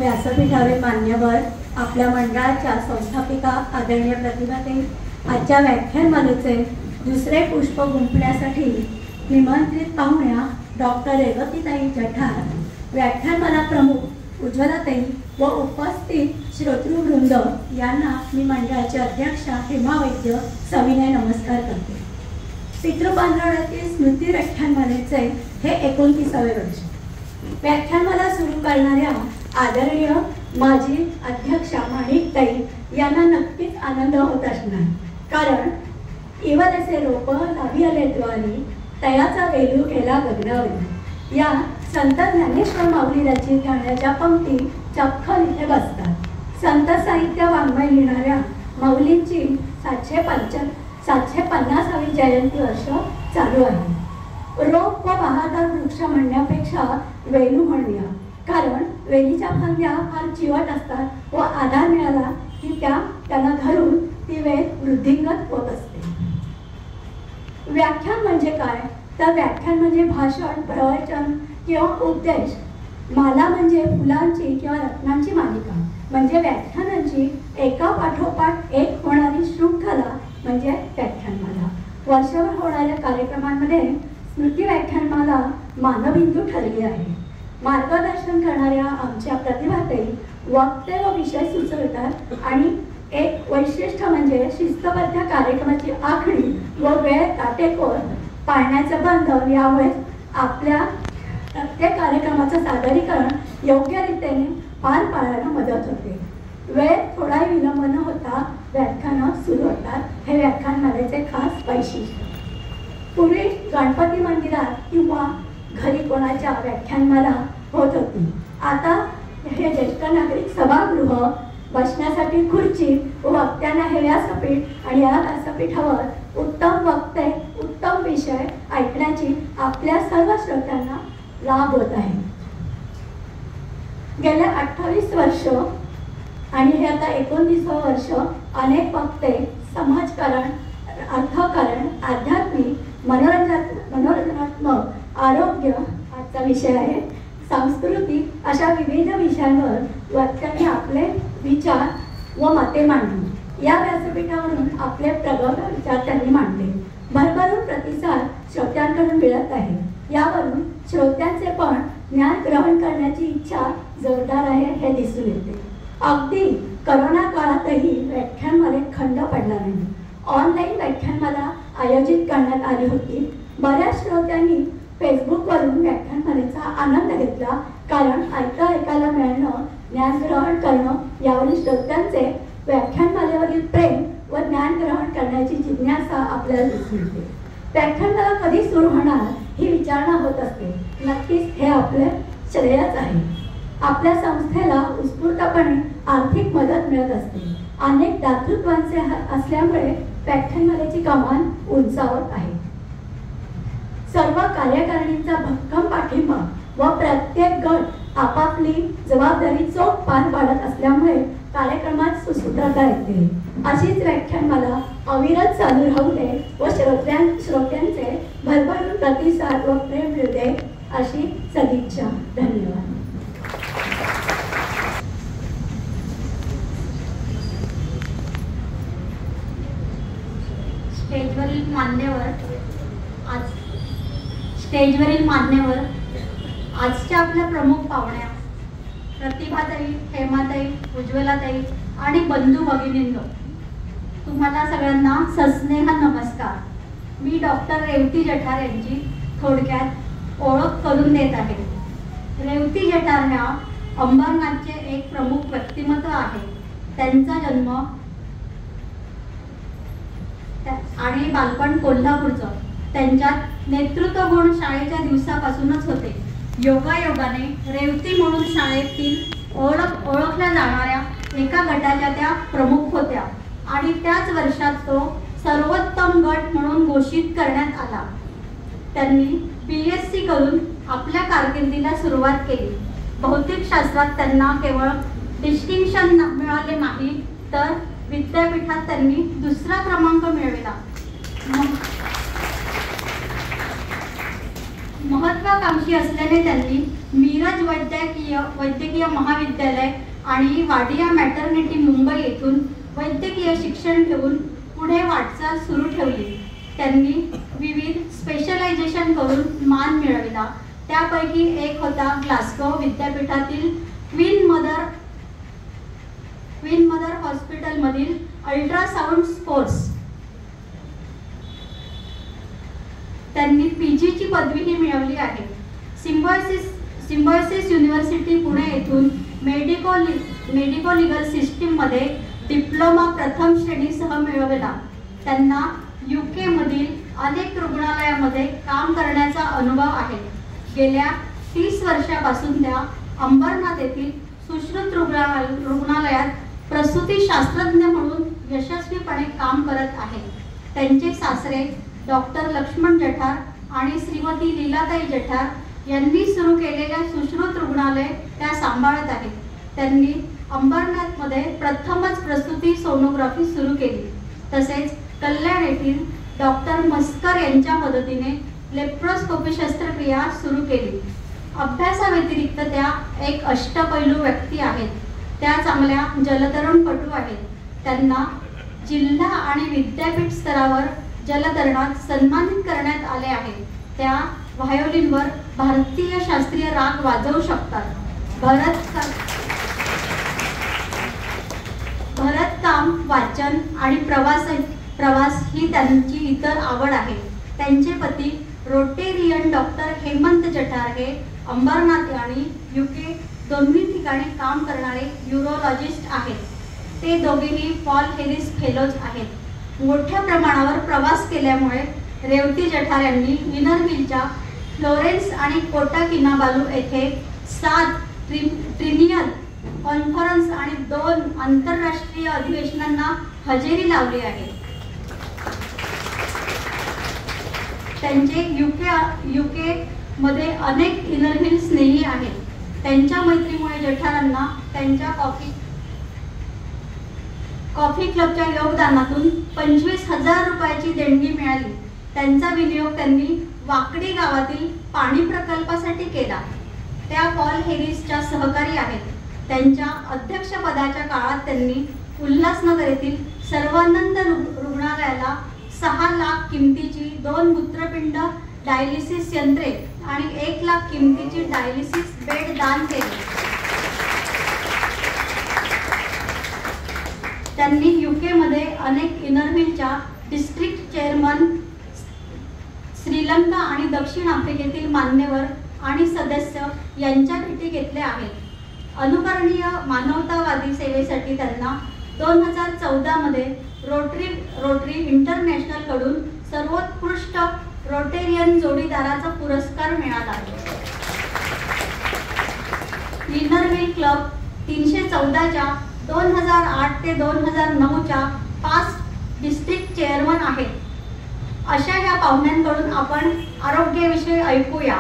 व्यासपीठावरील मान्यवर, आपल्या मंडळाच्या संस्थापिका आदरणीय प्रतिभाताई, आजच्या व्याख्यानमालेचे दुसरे पुष्प गुंफण्यासाठी निमंत्रित पाहुण्या डॉक्टर रेवतीताई जठार, व्याख्यानमाला प्रमुख उज्ज्वलाताई व उपस्थित श्रोतृवृंद यांना मी मंडळाची अध्यक्षा हेमा वैद्य सविनय नमस्कार करते. पितृबांधवातील स्मृती व्याख्यानमालेचे हे 29वे वर्ष. व्याख्यानमाला सुरू करणाऱ्या आदरणीय माजी अध्यक्षा माणिकताई यांना नक्कीच आनंद होत असणार, कारण इवलसे रोप लाभी आले द्वारी, तयाचा वेलू गेला गगनावरी या संत ज्ञानेश्वर माऊली रचित गाण्याच्या पंक्ती चपखल इथे बसतात. संत साहित्य वाङ्मय लिहिणाऱ्या माऊलींची 750वी जयंती वर्ष चालू आहे. रोप व बहादर वृक्ष म्हणण्यापेक्षा वेलू म्हणूया, कारण वेलीच्या फांद्या फार चिवट असतात व आधार मिळाला की त्यांना धरून ती वेल वृद्धिंगत होत असते. व्याख्यान म्हणजे काय? तर व्याख्यान म्हणजे भाषण, प्रवचन किंवा उपदेश. माला म्हणजे फुलांची किंवा रत्नांची मालिका, म्हणजे व्याख्यानांची एका पाठोपाठ एक होणारी शृंखला म्हणजे व्याख्यानमाला. वर्षभर होणाऱ्या कार्यक्रमांमध्ये स्मृती व्याख्यानमाला मानबिंदू ठरली आहे. मार्गदर्शन करणाऱ्या आमच्या प्रतिभाताई वक्ते व विषय सुचवतात आणि एक वैशिष्ट्य म्हणजे शिस्तबद्ध कार्यक्रमाची आखणी व वेळ काटेकोर पाळण्याचं बंधन. यामुळे आपल्या प्रत्येक कार्यक्रमाचं सादरीकरण योग्य रीतीने पार पाडायला मदत होते. वेळ थोडा विलंब न होता व्याख्यानं सुरू होतात. हे व्याख्यानमालेचे खास वैशिष्ट्य. पूर्वी गणपती मंदिरात किंवा घरी कोणाच्या व्याख्यानमाला होत होती. आता हे ज्येष्ठ नागरिक सभागृह, बसण्यासाठी खुर्ची व वक्त्यांना हे व्यासपीठ आणि या व्यासपीठावर उत्तम वक्ते, उत्तम विषय ऐकण्याची आपल्या सर्व श्रोत्यांना लाभ होत आहे. गेल्या 28 वर्ष आणि हे आता 29वे वर्ष अनेक वक्ते समाजकारण, अर्थकारण, आध्यात्मिक, मनोरंजनात्मक, आरोग्य आजचा विषय आहे, सांस्कृतिक अशा विविध विषयांवर वक्त्यांनी आपले विचार व मते मांडली. या व्यासपीठावरून आपले प्रगत विचार त्यांनी मांडले. भरभरून प्रतिसाद श्रोत्यांकडून मिळत आहे. यावरून श्रोत्यांचे पण ज्ञान ग्रहण करण्याची इच्छा जोरदार आहे हे दिसून येते. अगदी करोना काळातही व्याख्यानमालेत खंड पडला नाही. ऑनलाईन व्याख्यानमाला आयोजित करण्यात आली होती. बऱ्याच श्रोत्यांनी फेसबुकवरून व्याख्यानमालेचा आनंद घेतला, कारण ऐकायला मिळणं, ज्ञान ग्रहण करणं यावरील श्रोत्यांचे व्याख्यानमालेवरील प्रेम व ज्ञान ग्रहण करण्याची जिज्ञासा आपल्याला दिसून येते. व्याख्यानमाला कधी सुरू होणार ही विचारणा होत असते. नक्कीच हे आपले श्रेयच आहे. आपल्या संस्थेला उत्स्फूर्तपणे आर्थिक मदत मिळत असते. अनेक दातृत्वांचे असल्यामुळे व्याख्यानमालेची कमान उंचावत आहे. सर्व कार्यकारिणींचा भक्कम पाठिंबा व प्रत्येक गट आपापली जबाबदारी चोख पार पाडत असल्यामुळे कार्यक्रमात सुसूत्रता येते. अशीच व्याख्यानमाला अविरत चालू राहू दे व श्रोत्यांचे भरभरून प्रतिसाद व प्रेम मिळू दे अशी सदिच्छा. धन्यवाद. स्टेजवरील मान्यवर, आजच्या आपल्या प्रमुख पाहुण्या प्रतिभाताई, हेमाताई, उज्ज्वलाताई आणि बंधू भगिनींनो, तुम्हाला सगळ्यांना सस्नेह नमस्कार. मी डॉक्टर रेवती जठार यांची थोडक्यात ओळख करून देत आहे. रेवती जठार ह्या अंबरनाथचे एक प्रमुख व्यक्तिमत्व आहे. त्यांचा जन्म आणि बालपण कोल्हापूरचं. त्यांच्यात नेतृत्व गुण शाळेच्या दिवसापासूनच होते. योगायोगाने रेवती म्हणून शाळेतील ओळखल्या जाणाऱ्या एका गटाच्या त्या प्रमुख होत्या आणि त्याच वर्षात तो सर्वोत्तम गट म्हणून घोषित करण्यात आला. त्यांनी BSc करून आपल्या कारकिर्दीला सुरुवात केली. भौतिकशास्त्रात त्यांना केवळ डिस्टिंक्शन मिळाले नाही, तर विद्यापीठात त्यांनी 2रा क्रमांक मिळविला. महत्वाकांक्षी असल्याने त्यांनी मिरज वैद्यकीय महाविद्यालय आणि वाडिया मॅटर्निटी मुंबई येथून वैद्यकीय शिक्षण घेऊन पुढे वाटचाल सुरू ठेवली. त्यांनी विविध स्पेशलायझेशन करून मान मिळविला. त्यापैकी एक होता ग्लासगो विद्यापीठातील क्वीन मदर हॉस्पिटलमधील अल्ट्रासाउंड कोर्स. त्यांनी पीजीची पदवीही मिळवली आहे. सिम्बायोसिस युनिव्हर्सिटी पुणे येथून मेडिको लीगल सिस्टीममध्ये डिप्लोमा प्रथम श्रेणीसह मिळवला. त्यांना UK मधील अनेक रुग्णालयामध्ये काम करण्याचा अनुभव आहे. गेल्या 30 वर्षापासून त्या अंबरनाथ येथील सुश्रुत रुग्णालयात प्रसूतीशास्त्रज्ञ म्हणून यशस्वीपणे काम करत आहेत. त्यांचे सासरे डॉक्टर लक्ष्मण जठार आणि श्रीमती लीलाताई जठार यांनी सुरू केलेल्या सुश्रुत रुग्णालय त्या सांभाळत आहेत. त्यांनी अंबरनाथमध्ये प्रथमच प्रसूती सोनोग्राफी सुरू केली. तसेच कल्याण येथील डॉक्टर मस्कर यांच्या मदतीने लेप्रोस्कोपी शस्त्रक्रिया सुरू केली. अभ्यासाव्यतिरिक्त त्या एक अष्टपैलू व्यक्ती आहेत. त्या चांगल्या जलतरणपटू आहेत. त्यांना जिल्हा आणि विद्यापीठ स्तरावर जलतरणात सन्मानित करण्यात आले आहे. त्या व्हायोलिनवर भारतीय शास्त्रीय राग वाजवू शकतात. भरतकाम, वाचन आणि प्रवास ही त्यांची इतर आवड आहे. त्यांचे पती रोटेरियन डॉक्टर हेमंत जठार हे अंबरनाथ आणि UK दोन्ही ठिकाणी काम करणारे यूरोलॉजिस्ट आहेत. ते दोघेही पॉल हेरिस फेलोज आहेत. मोठ्या प्रमाणावर प्रवास केल्यामुळे रेवती जठार यांनी विनरव्हिलच्या फ्लोरेन्स आणि कोटा किनाबालू येथे 7 ट्रिनियन कॉन्फरन्स आणि 2 आंतरराष्ट्रीय अधिवेशनांना हजेरी लावली आहे. त्यांचे UK मध्ये अनेक इनरव्हिल स्नेही आहेत. त्यांच्या मैत्रीमुळे जठारांना त्यांच्या कॉफी क्लबच्या योगदानातून 25,000 रुपयाची देणगी मिळाली. त्यांचा विनियोग त्यांनी वाकडी गावातील पाणी प्रकल्पासाठी केला. त्या पॉल हेरिसच्या सहकारी आहेत. त्यांच्या अध्यक्षपदाच्या काळात त्यांनी उल्हासनगर येथील सर्वानंद रुग्णालयाला 6 लाख किमतीची 2 मूत्रपिंड डायलिसिस यंत्रे आणि 1 लाख किमतीची डायलिसिस बेड दान केले. त्यांनी UK मध्ये अनेक इनरव्हिलच्या डिस्ट्रिक्ट चेअरमन, श्रीलंका आणि दक्षिण आफ्रिकेतील मान्यवर आणि सदस्य यांच्या भेटी घेतल्या आहेत. अनुकरणीय मानवतावादी सेवेसाठी त्यांना 2014 मध्ये रोटरी इंटरनॅशनल कडून सर्वोत्कृष्ट रोटेरियन जोडीदाराचा पुरस्कार मिळाला. इनरव्हिल क्लब 314च्या 2008 ते 2009च्या 5 डिस्ट्रिक्ट चेअरमन आहेत. अशा या पाहुण्यांकडून आपण आरोग्याविषयी ऐकूया.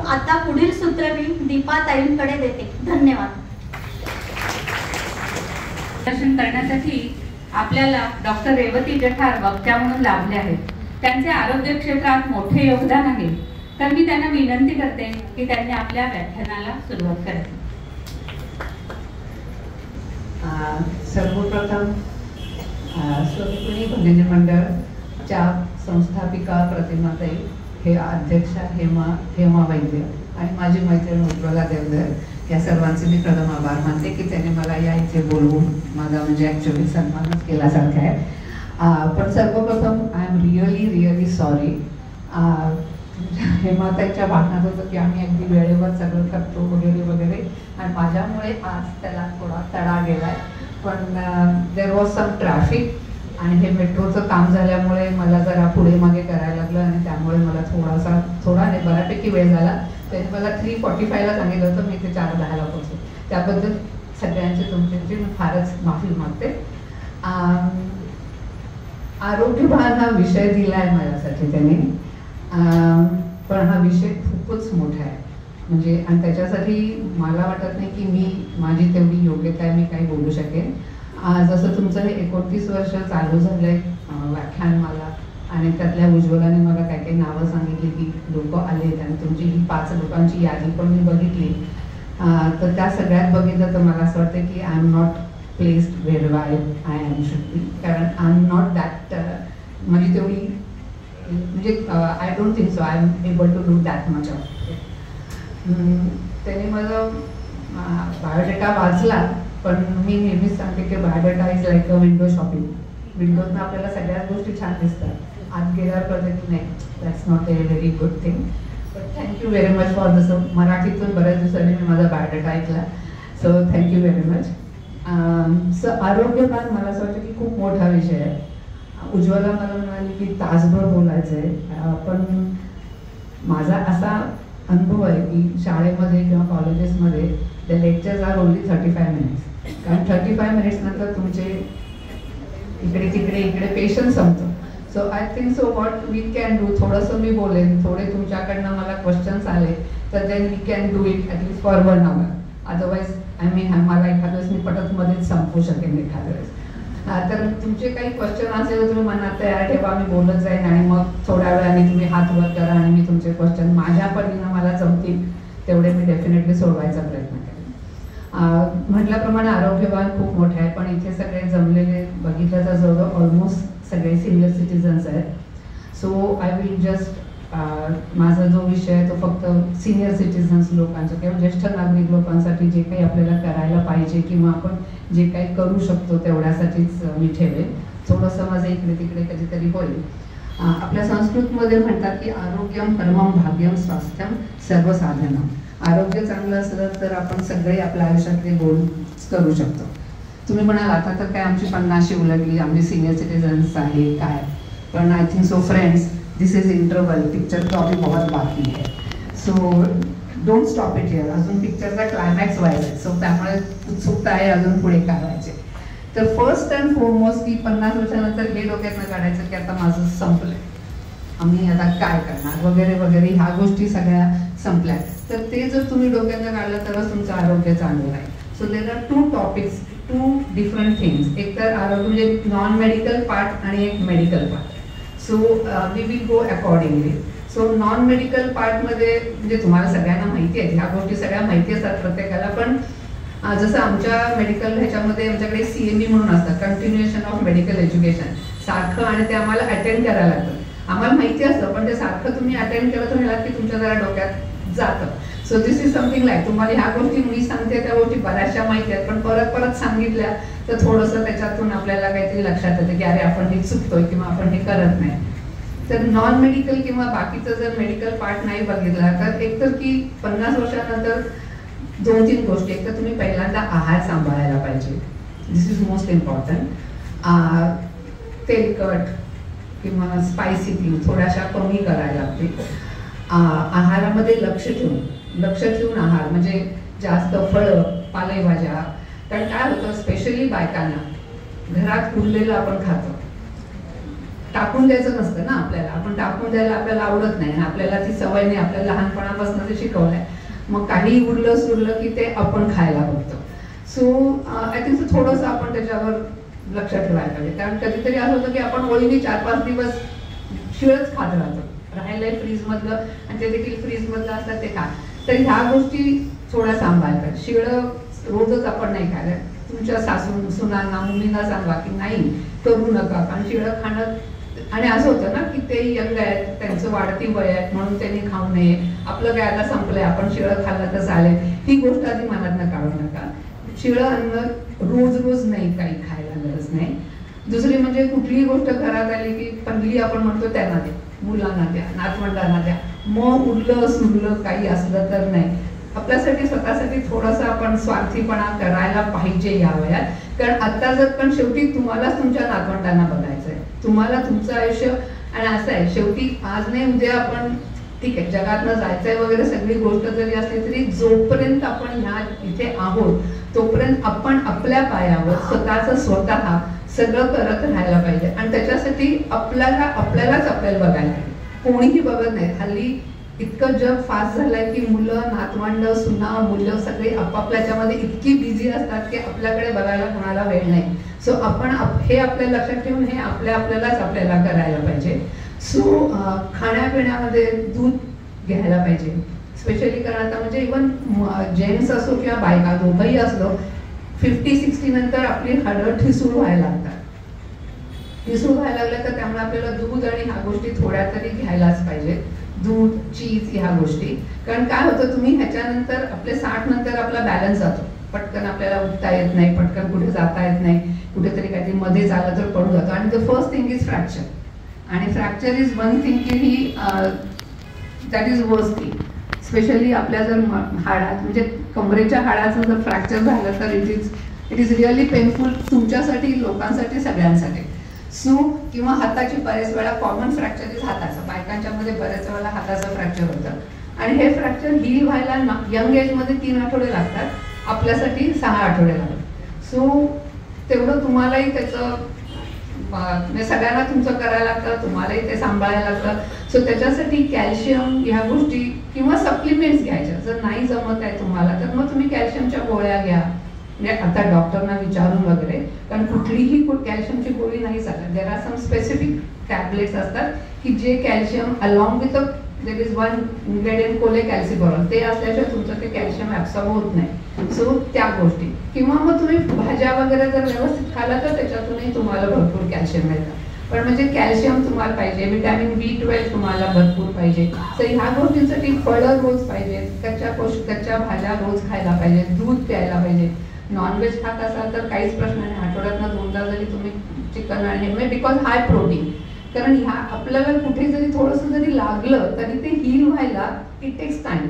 आता पुढील सूत्र मी दीपाताईंकडे देते. धन्यवाद. दर्शन करण्यासाठी आपल्याला डॉक्टर रेवती जठार वक्त्या म्हणून लाभले आहेत. त्यांचे आरोग्य क्षेत्रात मोठे योगदान आहे. तर मी त्यांना विनंती करते की त्यांनी आपल्या व्याख्यानाला सुरुवात करावी. सर्वप्रथम स्वतंत्र भगिनी मंडळच्या संस्थापिका प्रतिमाताई, हे अध्यक्षा हेमा वैद्य आणि माझी मैत्रीण उज्ज्वला देवधर या सर्वांचे मी प्रथम आभार मानते की त्यांनी मला या इथे बोलवून माझा म्हणजे ॲक्च्युली सन्मानच केल्यासारखं आहे. पण सर्वप्रथम आय एम रिअली सॉरी. हेमाताईच्या भाषणात होतं की आम्ही अगदी वेळेवर सगळं करतो वगैरे आणि माझ्यामुळे आज त्याला थोडा तडा गेलाय. पण देर वॉज सम ट्रॅफिक आणि हे मेट्रोचं काम झाल्यामुळे मला जरा पुढे मागे करायला लागलं आणि त्यामुळे मला थोडा नाही बऱ्यापैकी वेळ झाला. त्यांनी मला 3:45ला सांगितलं होतं, मी ते 4:10ला पोहोचले. त्याबद्दल सगळ्यांची तुमची मी फारच माफी मागते. आरोग्यभान हा विषय दिला आहे माझ्यासाठी त्यांनी, पण हा विषय खूपच मोठा आहे म्हणजे, आणि त्याच्यासाठी मला वाटत नाही की माझी तेवढी योग्यता आहे मी काही बोलू शकेन. जसं तुमचं हे 29 वर्ष चालू झालंय व्याख्यानमाला आणि त्यातल्या उज्ज्वलाने मला काही काही नावं सांगितली की लोक आलेत आणि तुमची ही 5 लोकांची यादी पण मी बघितली. तर त्या सगळ्यात बघितलं तर मला असं वाटतं की I am not placed where I am should be, कारण आय एम नॉट दॅट म्हणजे तेवढी म्हणजे I don't think so I am able to do that much of. त्याने माझा बायोडेटा वाचला, पण मी नेहमीच सांगते की biodata is like a window shopping. विंडोजनं आपल्याला सगळ्याच गोष्टी छान दिसतात, आत गेल्यावर कळतं की नाही, that's not a very good thing. But thank you very much for this. मराठीतून बऱ्याच दिवसांनी मी माझा बायोडेटा ऐकला, so thank you very much. So आरोग्यपान मला असं वाटतं की खूप मोठा विषय आहे. उज्ज्वला मला म्हणाली की तासभर बोलायचं आहे, पण माझा असा अनुभव आहे की शाळेमध्ये किंवा कॉलेजेसमध्ये the lectures are only 35 minutes. कारण 35 मिनिट्स नंतर तुमचे इकडे तिकडे इकडे पेशन्स संपतो. So I think so what we can do, थोडंसं मी बोलेन, थोडे तुमच्याकडनं मला क्वेश्चन्स आले तर then we can do it at least for 1 hour. Otherwise मला एखाद्या वेळेस मी पटतमध्येच संपवू शकेन एखाद्या वेळेस. तर तुमचे काही क्वेश्चन असेल तर तुम्ही मनात तयार ठेवा, मी बोलत जाईन आणि मग थोड्या वेळाने तुम्ही हात वर करा आणि मी तुमचे क्वेश्चन माझ्या परीनं मला जमतील तेवढे मी डेफिनेटली सोडवायचा प्रयत्न करेन. म्हटल्याप्रमाणे आरोग्यवान खूप मोठे आहे, पण इथे सगळे जमलेले बघितलं तर जवळ ऑलमोस्ट सगळे सिनियर सिटीजन्स आहेत. सो आय विल जस्ट माझा जो विषय आहे तो फक्त सिनियर सिटीजन्स लोकांचा किंवा ज्येष्ठ नागरिक लोकांसाठी जे काही आपल्याला करायला पाहिजे किंवा आपण जे काही करू शकतो तेवढ्यासाठीच मी ठेवेन. थोडंसं माझं इकडे तिकडे कधीतरी होईल. आपल्या संस्कृतमध्ये म्हणतात की आरोग्यम परमम भाग्यम स्वास्थ्यम सर्वसाधनम. आरोग्य चांगलं असलं तर आपण सगळे आपल्या आयुष्यातले गोल करू शकतो. तुम्ही म्हणाल आता तर काय आमची 50शी उलटली, आम्ही सिनियर सिटीजन्स आहे काय, पण I think so friends, this is interval, picture तो अभी बहुत बाकी है. So don't stop it here. अजून पिक्चरचा क्लायमॅक्स व्हायचा आहे, सो त्यामुळे उत्सुकता आहे अजून पुढे करायचे. तर फर्स्ट अँड फॉरमोस्ट की 50 वर्षानंतर हे डोक्यातनं काढायचं की आता माझं संपलंय, आम्ही आता काय करणार वगैरे वगैरे, ह्या गोष्टी सगळ्या संपल्या. तर ते जर तुम्ही डोक्यातनं काढलं तरच तुमचं आरोग्य चांगलं आहे. So there are 2 topics, 2 different things. एक तर आरोग्य म्हणजे नॉन मेडिकल पार्ट आणि एक medical part. So we will go accordingly. So non medical पार्टमध्ये म्हणजे तुम्हाला सगळ्यांना माहिती आहे, ह्या गोष्टी सगळ्या माहिती असतात प्रत्येकाला, पण जसं आमच्या मेडिकल ह्याच्यामध्ये आमच्याकडे CME म्हणून असतं, कंटिन्युएशन ऑफ मेडिकल एज्युकेशन, सारखं, आणि ते आम्हाला अटेंड करायला लागतं. आम्हाला माहिती असतं पण ते सारखं तुम्ही अटेंड करत राहिलात की तुमच्या जरा डोक्यात जातं. So this is something like, तुम्हाला ह्या गोष्टी मी सांगते त्या गोष्टी बऱ्याचशा माहिती आहेत, पण परत परत सांगितल्या तर थोडंसं त्याच्यातून आपल्याला काहीतरी लक्षात येतं की अरे आपण हे चुकतोय किंवा आपण हे करत नाही. तर नॉन मेडिकल किंवा बाकीचं जर मेडिकल पार्ट नाही बघितला तर एकतर की 50 वर्षानंतर 2-3 गोष्टी. एक तर तुम्ही पहिल्यांदा आहार सांभाळायला पाहिजे, दिस इज मोस्ट इम्पॉर्टंट. तेलकट किंवा स्पायसी थिंग थोड्याशा कमी करायला लागतील. आहारामध्ये लक्ष ठेवून आहार, म्हणजे जास्त फळं पालेभाज्या. कारण काय होतं, स्पेशली बायकांना घरात उरलेलं आपण खातो, टाकून द्यायचं नसतं ना आपल्याला, आपण टाकून द्यायला आपल्याला आवडत नाही, आपल्याला ती सवय नाही, आपल्याला लहानपणापासून ते शिकवलंय. मग काही उरलं सुरलं की ते आपण खायला बघतो. सो आय थिंक थोडंसं आपण त्याच्यावर लक्ष ठेवायला पाहिजे. कारण कधीतरी असं होतं की आपण ओळीने 4-5 दिवस शिळच खात राहतो, राहिलंय फ्रीजमधलं आणि ते देखील फ्रीजमधलं असतात ते खा. तर ह्या गोष्टी थोड्या सांभाळायला पाहिजे. शिळं रोजच आपण नाही खायला. तुमच्या सुनांना मुलींना सांगा की नाही करू नका, कारण शिळं खाणं, आणि असं होतं ना की ते यंग आहेत, त्यांचं वाढती वय आहे म्हणून त्यांनी खाऊ नये, आपलं काय आता संपलंय आपण शिळं खाल्लं तर चालेल, ही गोष्ट आधी मनातनं काढू नका. शिळं अन्न रोज नाही काही खायला गरज नाही. दुसरी म्हणजे कुठलीही गोष्ट घरात आली की पहिली आपण म्हणतो त्यांना द्या, मुलांना द्या, नातवंडांना द्या, मग उरलं सुरलं काही असलं तर नाही. आपल्यासाठी स्वतःसाठी थोडंसं आपण स्वार्थीपणा करायला पाहिजे या वयात. कारण आता जर, पण शेवटी तुम्हालाच तुमच्या नातवंडांना बघायचंय, तुम्हाला तुमचं आयुष्य. आणि असं आहे शेवटी आज नाही उद्या आपण ठीक आहे जगातनं जायचंय वगैरे सगळी गोष्ट जरी असली तरी जोपर्यंत आपण ह्या इथे आहोत तोपर्यंत आपण आपल्या पायावर स्वतः सगळं करत राहायला पाहिजे. आणि त्याच्यासाठी आपल्यालाच आपल्याला बघायला पाहिजे, कोणीही बघत नाही. हल्ली इतकं जग फास्ट झालंय की मुलं, नातवंड, सुना, मुलं सगळे आपापल्याच्यामध्ये इतकी बिझी असतात की आपल्याकडे बघायला कोणाला वेळ नाही. सो आपण हे आपल्या लक्षात ठेवून हे आपल्यालाच आपल्याला करायला पाहिजे. सो खाण्यापिण्यामध्ये दूध घ्यायला पाहिजे स्पेशली, कारण आता म्हणजे इव्हन जेंट्स असो किंवा बायका दोघंही असलो 50-60 नंतर आपली हाडं ठिसूळ व्हायला लागतात. ठिसूळ व्हायला लागलं तर त्यामुळे आपल्याला दूध आणि ह्या गोष्टी थोड्या तरी घ्यायलाच पाहिजेत. दूध, चीज ह्या गोष्टी. कारण काय होतं, तुम्ही ह्याच्यानंतर आपले 60 नंतर आपला बॅलन्स जातो. पटकन आपल्याला उठता येत नाही, पटकन कुठे जाता येत नाही, कुठेतरी काहीतरी मध्ये झालं तर पडून जातो. आणि the first thing is fracture. आणि फ्रॅक्चर इज वन थिंग की ही that is worst thing. Specially आपल्या जर हाडात म्हणजे कमरेच्या हाडाचं जर फ्रॅक्चर झालं तर इट इज रिअली पेनफुल तुमच्यासाठी, लोकांसाठी, सगळ्यांसाठी. सो किंवा हाताची बरेच वेळा कॉमन फ्रॅक्चर इज हाताचं. बायकांच्या मध्ये बऱ्याच वेळेला हाताचं फ्रॅक्चर होतं आणि हे फ्रॅक्चर हील व्हायला यंग एजमध्ये 3 आठवडे लागतात, आपल्यासाठी 6 आठवडे लागतात. सो तेवढं तुम्हालाही त्याचं म्हणजे सगळ्यांना तुमचं करायला लागतं, तुम्हालाही ते सांभाळायला लागतं. सो त्याच्यासाठी कॅल्शियम ह्या गोष्टी किंवा सप्लिमेंट्स घ्यायच्या. जर नाही जमत आहे तुम्हाला तर मग तुम्ही कॅल्शियमच्या गोळ्या घ्या. म्हणजे आता डॉक्टरना विचारून वगैरे, कारण कुठलीही कॅल्शियमची गोळी नाही चालत. There are some specific tablets असतात की जे calcium along with there is one ingredient cholecalciferol, ते असल्याशिवाय तुमचं ते कॅल्शियम ॲब्सॉर्ब होत नाही. सो त्या गोष्टी किंवा मग तुम्ही भाज्या वगैरे जर व्यवस्थित खाला तर त्याच्यातूनही तुम्हाला भरपूर कॅल्शियम मिळतं. पण म्हणजे कॅल्शियम तुम्हाला पाहिजे, व्हिटॅमिन B12 तुम्हाला भरपूर पाहिजे. तर ह्या गोष्टींसाठी फळं रोज पाहिजेत, कच्च्या भाज्या रोज खायला पाहिजे, दूध प्यायला पाहिजे. नॉनव्हेज खात असाल तर काहीच प्रश्न नाही, आठवड्यातनं 2दा जरी तुम्ही चिकन आणि बिकॉज हाय प्रोटीन. कारण ह्या आपल्याला कुठे जरी थोडंसं जरी लागलं तरी ते हील व्हायला इट टेक्स टाइम.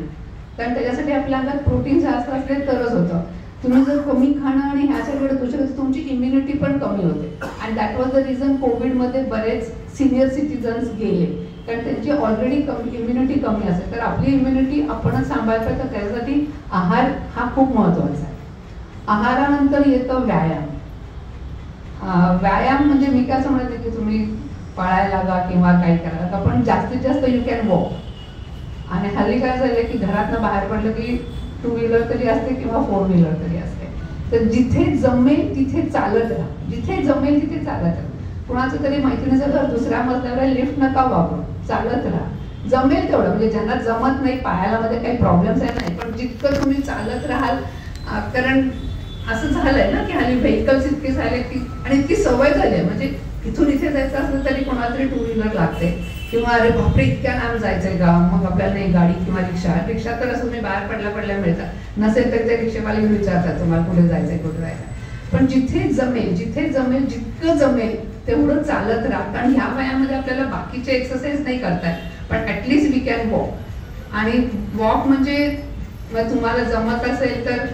कारण त्याच्यासाठी आपल्या अंगात प्रोटीन जास्त असले तरच होतं. तुम्ही जर कमी खाणं आणि ह्या सगळ्या दुसऱ्या तुमची इम्युनिटी पण कमी होते. आणि दॅट वॉज द रिझन कोविडमध्ये बरेच सिनियर सिटीजन्स गेले, कारण त्यांची ऑलरेडी इम्युनिटी कमी असेल. तर आपली इम्युनिटी आपणच सांभाळतो. तर त्यासाठी आहार हा खूप महत्त्वाचा आहे. आहारानंतर येतं व्यायाम. व्यायाम म्हणजे मी काय समजते की तुम्ही पळायला लागा किंवा काही करा, पण जास्तीत जास्त यू कॅन वॉक. आणि हल्ली काय झालं की घरातनं बाहेर पडलं की 2 व्हीलर तरी असते किंवा 4 व्हीलर तरी असते. तर जिथे जमेल तिथे चालत राहा, जिथे जमेल तिथे चालत राहा. कुणाचं तरी मैत्रिणीचं घर दुसऱ्या मजल्यावर, लिफ्ट नका वापरू, चालत राहा. जमेल तेवढं, म्हणजे ज्यांना जमत नाही, पायाला मध्ये काही प्रॉब्लेम्स आहे नाही, पण जितकं तुम्ही चालत राहाल. कारण असं झालंय ना की हल्ली व्हेकल्स इतके झाले की आणि इतकी सवय झाली आहे, म्हणजे इथून इथे जायचं असलं तरी कोणाला तरी 2 व्हीलर लागते किंवा अरे बापरे इतक्या लांब जायचंय का, मग आपल्याला एक गाडी किंवा रिक्षा तर असं तुम्ही बाहेर पडल्या मिळतात, नसेल तर ते रिक्षेवाले विचारतात तुम्हाला कुठे जायचंय कुठे जायचं. पण जिथे जमेल जितकं जमेल तेवढं चालत राहा. कारण ह्या वयामध्ये आपल्याला बाकीचे एक्सरसाइज नाही करताय, पण ऍटलिस्ट वी कॅन वॉक. आणि वॉक म्हणजे तुम्हाला जमत असेल तर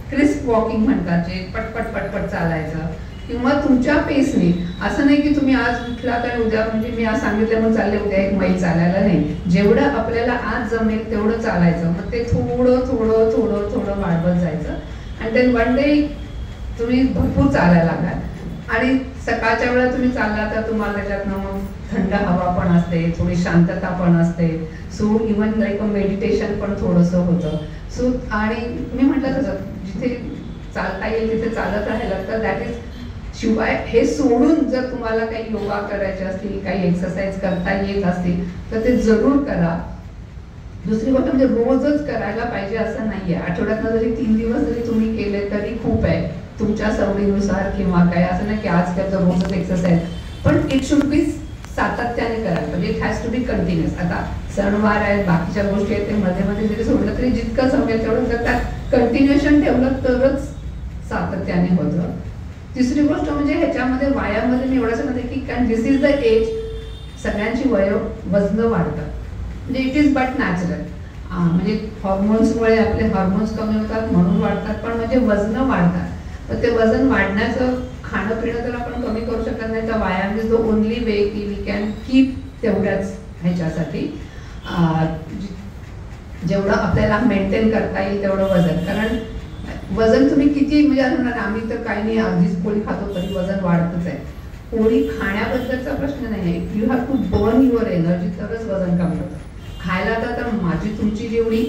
क्रिस्प वॉकिंग म्हणतात, जे पटपट चालायचं किंवा तुमच्या पेसने. असं नाही की तुम्ही आज उठला तर उद्या, म्हणजे मी आज सांगितलं मग चालले उद्या 1 मैल चालायला नाही. जेवढं आपल्याला आज जमेल तेवढं चालायचं. मग ते थोडं वाढवत जायचं. आणि देन वन डे तुम्ही भरपूर चालायला लागाल. आणि सकाळच्या वेळा तुम्ही चालला तर तुम्हाला त्याच्यातनं मग थंड हवा पण असते, थोडी शांतता पण असते. So even like a meditation पण थोडंसं होतं. सो आणि मी म्हटलं तसं जिथे चालता येईल तिथे चालत राहिलं तर दॅट इज. शिवाय हे सोडून जर तुम्हाला काही योगा करायचे असतील, काही एक्सरसाइज करता येत असतील तर ते जरूर करा. दुसरी गोष्ट म्हणजे रोजच करायला पाहिजे असं नाहीये. आठवड्यातनं जरी 3 दिवस जरी तुम्ही केले तरी खूप आहे, तुमच्या सवयीनुसार किंवा काय. असं नाही की आज करतो रोजच एक्सरसाइज, पण इट शुड बी सातत्याने करायला पाहिजे. It has to be continuous. आता सणवार आहेत, बाकीच्या गोष्टी आहेत, ते मध्ये जरी सोडलं तरी जितकं जमेल तेवढं जर त्यात कंटिन्युएशन ठेवलं तरच सातत्याने होतं. तिसरी गोष्ट म्हणजे ह्याच्यामध्ये वयामध्ये मी एवढंच म्हणते की कारण दिस इज द एज, सगळ्यांची वजन वाढतात. म्हणजे इट इज बट नॅचरल. म्हणजे हॉर्मोन्समुळे आपले हॉर्मोन्स कमी होतात म्हणून वाढतात, पण म्हणजे वजन वाढतात. तर ते वजन वाढण्याचं खाणं पिणं तर आपण कमी करू शकत नाही. तर व्यायाम इज द ओनली वे की वी कॅन कीप तेवढ्याच ह्याच्यासाठी जेवढं आपल्याला मेंटेन करता येईल तेवढं वजन. कारण वजन तुम्ही किती म्हणजे आम्ही तर काही नाही, अर्धीच पोळी खातो तरी वजन वाढतच आहे. पोळी खाण्याबद्दलचा प्रश्न नाही आहे. You have to burn your energy, तरच वजन कमी होतं. खायला तर माझी तुमची जेवढी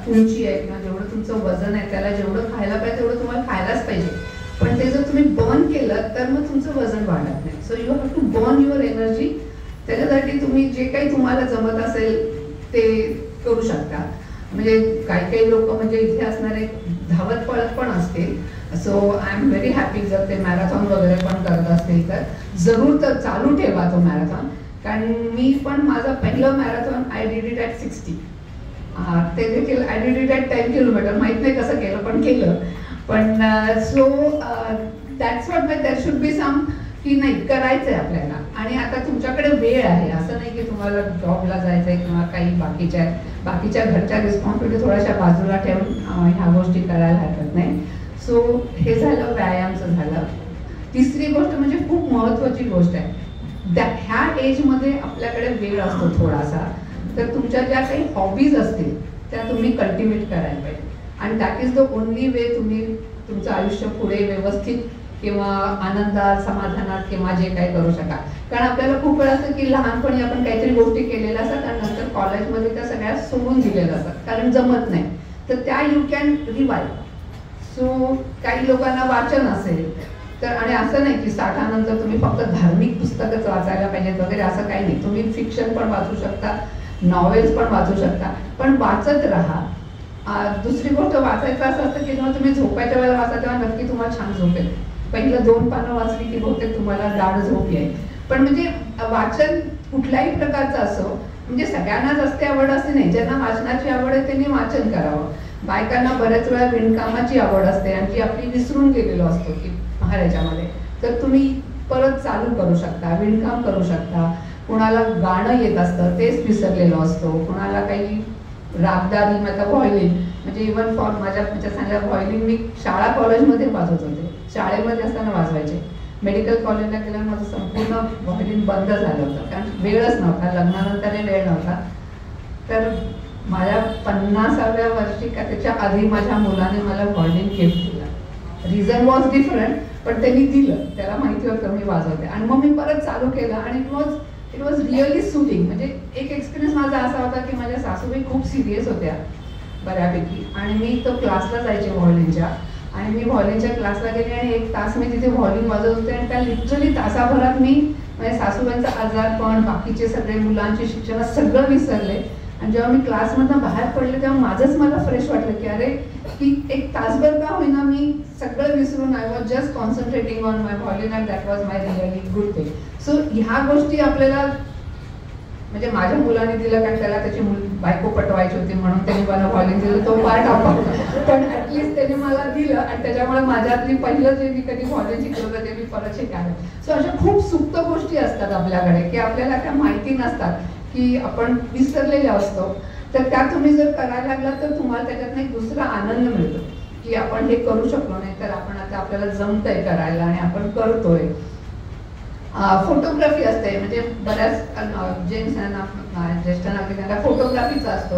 उंची आहे किंवा जेवढं तुमचं वजन आहे त्याला जेवढं खायला पाहिजे तेवढं तुम्हाला खायलाच पाहिजे. पण ते जर तुम्ही बर्न केलं तर मग तुमचं वजन वाढत नाही. So you have to burn your energy. त्याच्यासाठी तुम्ही जे काही तुम्हाला जमत असेल ते करू शकता. म्हणजे काही काही लोक म्हणजे इथे असणारे धावत पळत पण असतील. So I am very happy जर ते मॅरेथॉन वगैरे पण करत असतील तर जरूर तर चालू ठेवा तो मॅरेथॉन. कारण मी पण माझं पहिलं marathon I did it at 60. ते देखील I did it at 10 kilometre. माहीत नाही कसं केलं पण केलं. पण so that's what my that should be some की नाही करायचं आहे आपल्याला. आणि आता तुमच्याकडे वेळ आहे. असं नाही की तुम्हाला जॉबला जायचं आहे किंवा काही बाकीच्या घरच्या रिस्पॉन्सिबिलिटी थोड्याशा बाजूला ठेवून ह्या गोष्टी करायला हरकत नाही. सो हे झालं व्यायामचं झालं. तिसरी गोष्ट म्हणजे खूप महत्त्वाची गोष्ट आहे. ह्या एजमध्ये आपल्याकडे वेळ असतो थोडासा. तर तुमच्या ज्या काही हॉबीज असतील त्या तुम्ही कल्टिवेट करायला पाहिजे. आणि that is the only way तुम्ही तुमचं आयुष्य पुढे व्यवस्थित किंवा आनंदात समाधानात किंवा जे काही करू शकाल. कारण आपल्याला खूप वेळ असतं की लहानपणी आपण काहीतरी गोष्टी केलेल्या असतात आणि नंतर कॉलेजमध्ये त्या सगळ्या सोडून दिलेल्या असतात कारण जमत नाही. तर त्या यू कॅन रिवाइव्ह. सो काही लोकांना वाचन असेल तर, आणि असं नाही की 60 नंतर तुम्ही फक्त धार्मिक पुस्तकच वाचायला पाहिजेत वगैरे असं काही नाही. तुम्ही फिक्शन पण वाचू शकता, नॉवेल्स पण वाचू शकता, पण वाचत राहा. दुसरी गोष्ट वाचायचं असं असतं की जेव्हा तुम्ही झोपायच्या वेळेला वाचा तेव्हा नक्की तुम्हाला छान झोप येते. पहिलं 2 पानं वाचली की बहुतेक तुम्हाला गाढ झोप येईल. पण म्हणजे वाचन कुठल्याही प्रकारचं असो, म्हणजे सगळ्यांनाच असते आवड असे नाही. ज्यांना वाचनाची आवड आहे त्यांनी वाचन करावं. बायकांना बऱ्याच वेळा विणकामाची आवड असते आणि जी आपली विसरून गेलेलो असतो की ह्याच्यामध्ये, तर तुम्ही परत चालू करू शकता, विणकाम करू शकता. कुणाला गाणं येत असतं तेच विसरलेलो असतो, कुणाला काही रागदारी आता व्हायोलिन, म्हणजे इव्हन फॉर माझ्या सांगायला व्हायोलिन मी शाळा कॉलेजमध्ये वाजवत होते. शाळेमध्ये असताना वाजवायचे. मेडिकल कॉलेजला गेल्यावर माझं संपूर्ण व्हायोलिन बंद झालं होतं कारण वेळच नव्हता. लग्नानंतरही वेळ नव्हता. तर माझ्या 50व्या वर्षी का त्याच्या आधी माझ्या मुलाने मला व्हायोलिन गिफ्ट दिला. रिझन वॉज डिफरंट, पण त्यांनी दिलं. त्याला माहिती होतं मी वाजवते. आणि मग मी परत चालू केलं आणि इट वॉज रिअली सुटिंग. म्हणजे एक एक्सपिरियन्स माझा असा होता की माझ्या सासूबाई खूप सिरियस होत्या बऱ्यापैकी आणि मी तो क्लासला जायचे व्हायोलिनच्या. आणि मी व्हायोलिनच्या क्लासला गेले आणि 1 तास मी तिथे व्हायोलिन वाजवत होते. आणि त्या लिटरली तासाभरात मी माझ्या सासूबाईंचा आजारपण, बाकीचे सगळे मुलांची शिक्षण सगळं विसरले. आणि जेव्हा मी क्लासमधनं बाहेर पडले तेव्हा माझंच मला फ्रेश वाटलं की अरे की 1 तासभर का होईना मी सगळं विसरून I was just concentrating on my violin and that was my really good thing. So ह्या गोष्टी आपल्याला, म्हणजे माझ्या मुलाने दिलं कारण त्याला त्याची बायको पटवायची होती म्हणून त्यांनी मला व्हायोलिन दिलं. तो पार्ट आपण पण ॲटलिस्ट त्याने मला दिलं आणि त्याच्यामुळे माझ्यातली पहिलं जे मी कधी व्हायोलिन शिकलं होतं ते मी परत शिकायला. सो अशा खूप सुप्त गोष्टी असतात आपल्याकडे की आपल्याला त्या माहिती नसतात की आपण विसरलेले असतो. तर त्या तुम्ही जर करायला लागला तर तुम्हाला त्याच्यातनं एक दुसरा आनंद मिळतो की आपण हे करू शकलो नाही तर आपण आता आपल्याला जमतंय करायला आणि आपण करतोय. फोटोग्राफी असते, म्हणजे बऱ्याच जेंट्सांना, ज्येष्ठ नागरिकांना फोटोग्राफीचा असतो.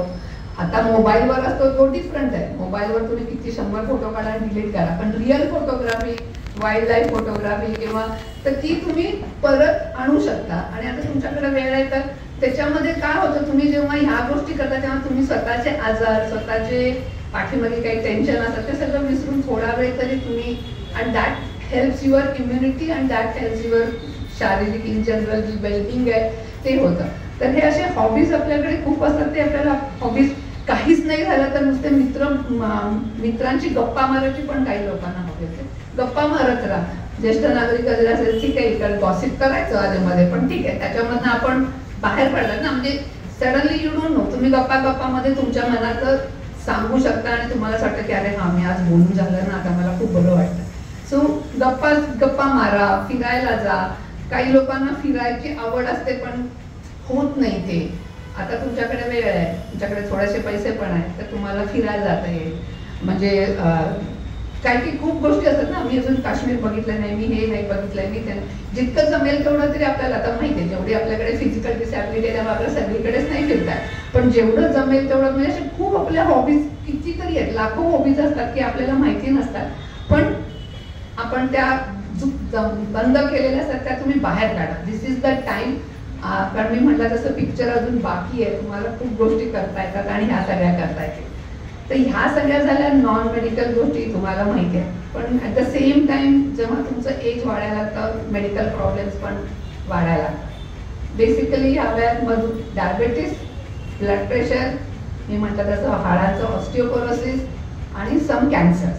आता मोबाईलवर असतो तो डिफरंट आहे. मोबाईलवर तुम्ही किती 100 फोटो काढा आणि डिलीट करा, पण real photography, wild life photography किंवा तर ती तुम्ही परत आणू शकता. आणि आता तुमच्याकडे वेळ आहे तर त्याच्यामध्ये काय होतं, तुम्ही जेव्हा ह्या गोष्टी करता तेव्हा तुम्ही स्वतःचे आजार, स्वतःचे पाठीमध्ये काही टेन्शन असतात ते सगळं विसरून थोडा वेळ तरी तुम्ही, and that helps your immunity and that helps your शारीरिक इन जनरल जी वेलबिंग आहे ते होतं. तर हे असे हॉबीज आपल्याकडे खूप असतात. ते आपल्याला हॉबीज काहीच नाही झालं तर नुसते मित्रांची गप्पा मारायची पण काही लोकांना हॉबी असते. गप्पा मारत राहा. ज्येष्ठ नागरिक जर असेल ठीक आहे, इकडे गॉसिप करायचं आधीमध्ये, पण ठीक आहे त्याच्यामधनं आपण बाहेर पडलात ना, म्हणजे सडनली यू डोंट नो, तुम्ही गप्पामध्ये तुमच्या मनाचं सांगू शकता आणि तुम्हाला असं वाटतं की अरे हा मी आज बोलून झालं ना, आता मला खूप बरं वाटतं. सो गप्पा मारा, फिरायला जा. काही लोकांना फिरायची आवड असते पण होत नाही ते. आता तुमच्याकडे वेळ आहे, तुमच्याकडे थोडेसे पैसे पण आहेत तर तुम्हाला फिरायला जाता येईल. म्हणजे काही खूप गोष्टी असतात ना, मी अजून काश्मीर बघितलं नाही, मी हे नाही बघितलंय, मी जितकं जमेल तेवढं तरी आपल्याला आता माहिती आहे. जेवढी आपल्याकडे फिजिकल डिसॅबिलिटी आहे त्यामुळे आपल्याला सगळीकडेच नाही फिरताय, पण जेवढं जमेल तेवढं, म्हणजे असे खूप आपल्या हॉबीज कितीतरी आहेत, लाखो हॉबीज असतात की आपल्याला माहिती नसतात, पण आपण त्या बंद केलेल्या असतात त्या तुम्ही बाहेर काढा. दिस इज द टाइम. कारण मी म्हटलं तसं पिक्चर अजून बाकी आहे, तुम्हाला खूप गोष्टी करता येतात आणि ह्या सगळ्या करता येतील. तर ह्या सगळ्या झाल्या नॉन मेडिकल गोष्टी, तुम्हाला माहिती आहे. पण ॲट द सेम टाइम जेव्हा तुमचं एज वाढायला लागतं मेडिकल प्रॉब्लेम्स पण वाढायला लागतात. बेसिकली ह्या वयामधून डायबेटीस, ब्लड प्रेशर, मी म्हटलं तसं हाडांचं ऑस्टिओपोरोसिस आणि सम कॅन्सर्स,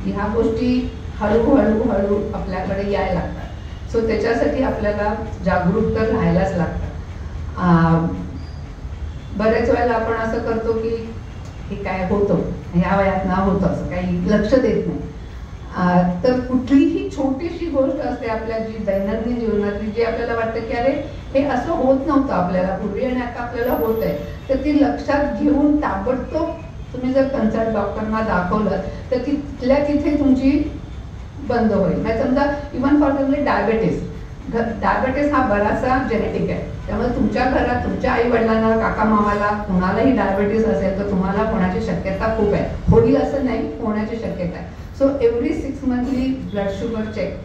ह्या गोष्टी हळूहळू आपल्याकडे यायला लागतात. सो त्याच्यासाठी आपल्याला जागरूक तर राहायलाच लागतं. बऱ्याच वेळेला आपण असं करतो की हे काय होतं, ह्या वयात ना होतं, असं काही लक्ष देत नाही. तर कुठलीही छोटीशी गोष्ट असते आपल्या जी दैनंदिन जीवनातली, जी आपल्याला वाटतं की अरे हे असं होत नव्हतं आपल्याला पूर्वी आणि आता आपल्याला होत आहे, तर ती लक्षात घेऊन ताबडतोब तुम्ही जर कन्सल्ट डॉक्टरना दाखवलं तर तिथल्या तिथे तुमची बंद होईल. म्हणजे समजा इव्हन फॉर एक्झाम्पल डायबेटीस हा बराचसा जेनेटिक आहे, त्यामुळे तुमच्या घरात तुमच्या आई वडिलांना, काका मामाला कुणालाही डायबेटीस असेल तर तुम्हाला होण्याची शक्यता खूप आहे. होईल असं नाही, होण्याची शक्यता आहे. So every 6 monthly blood sugar check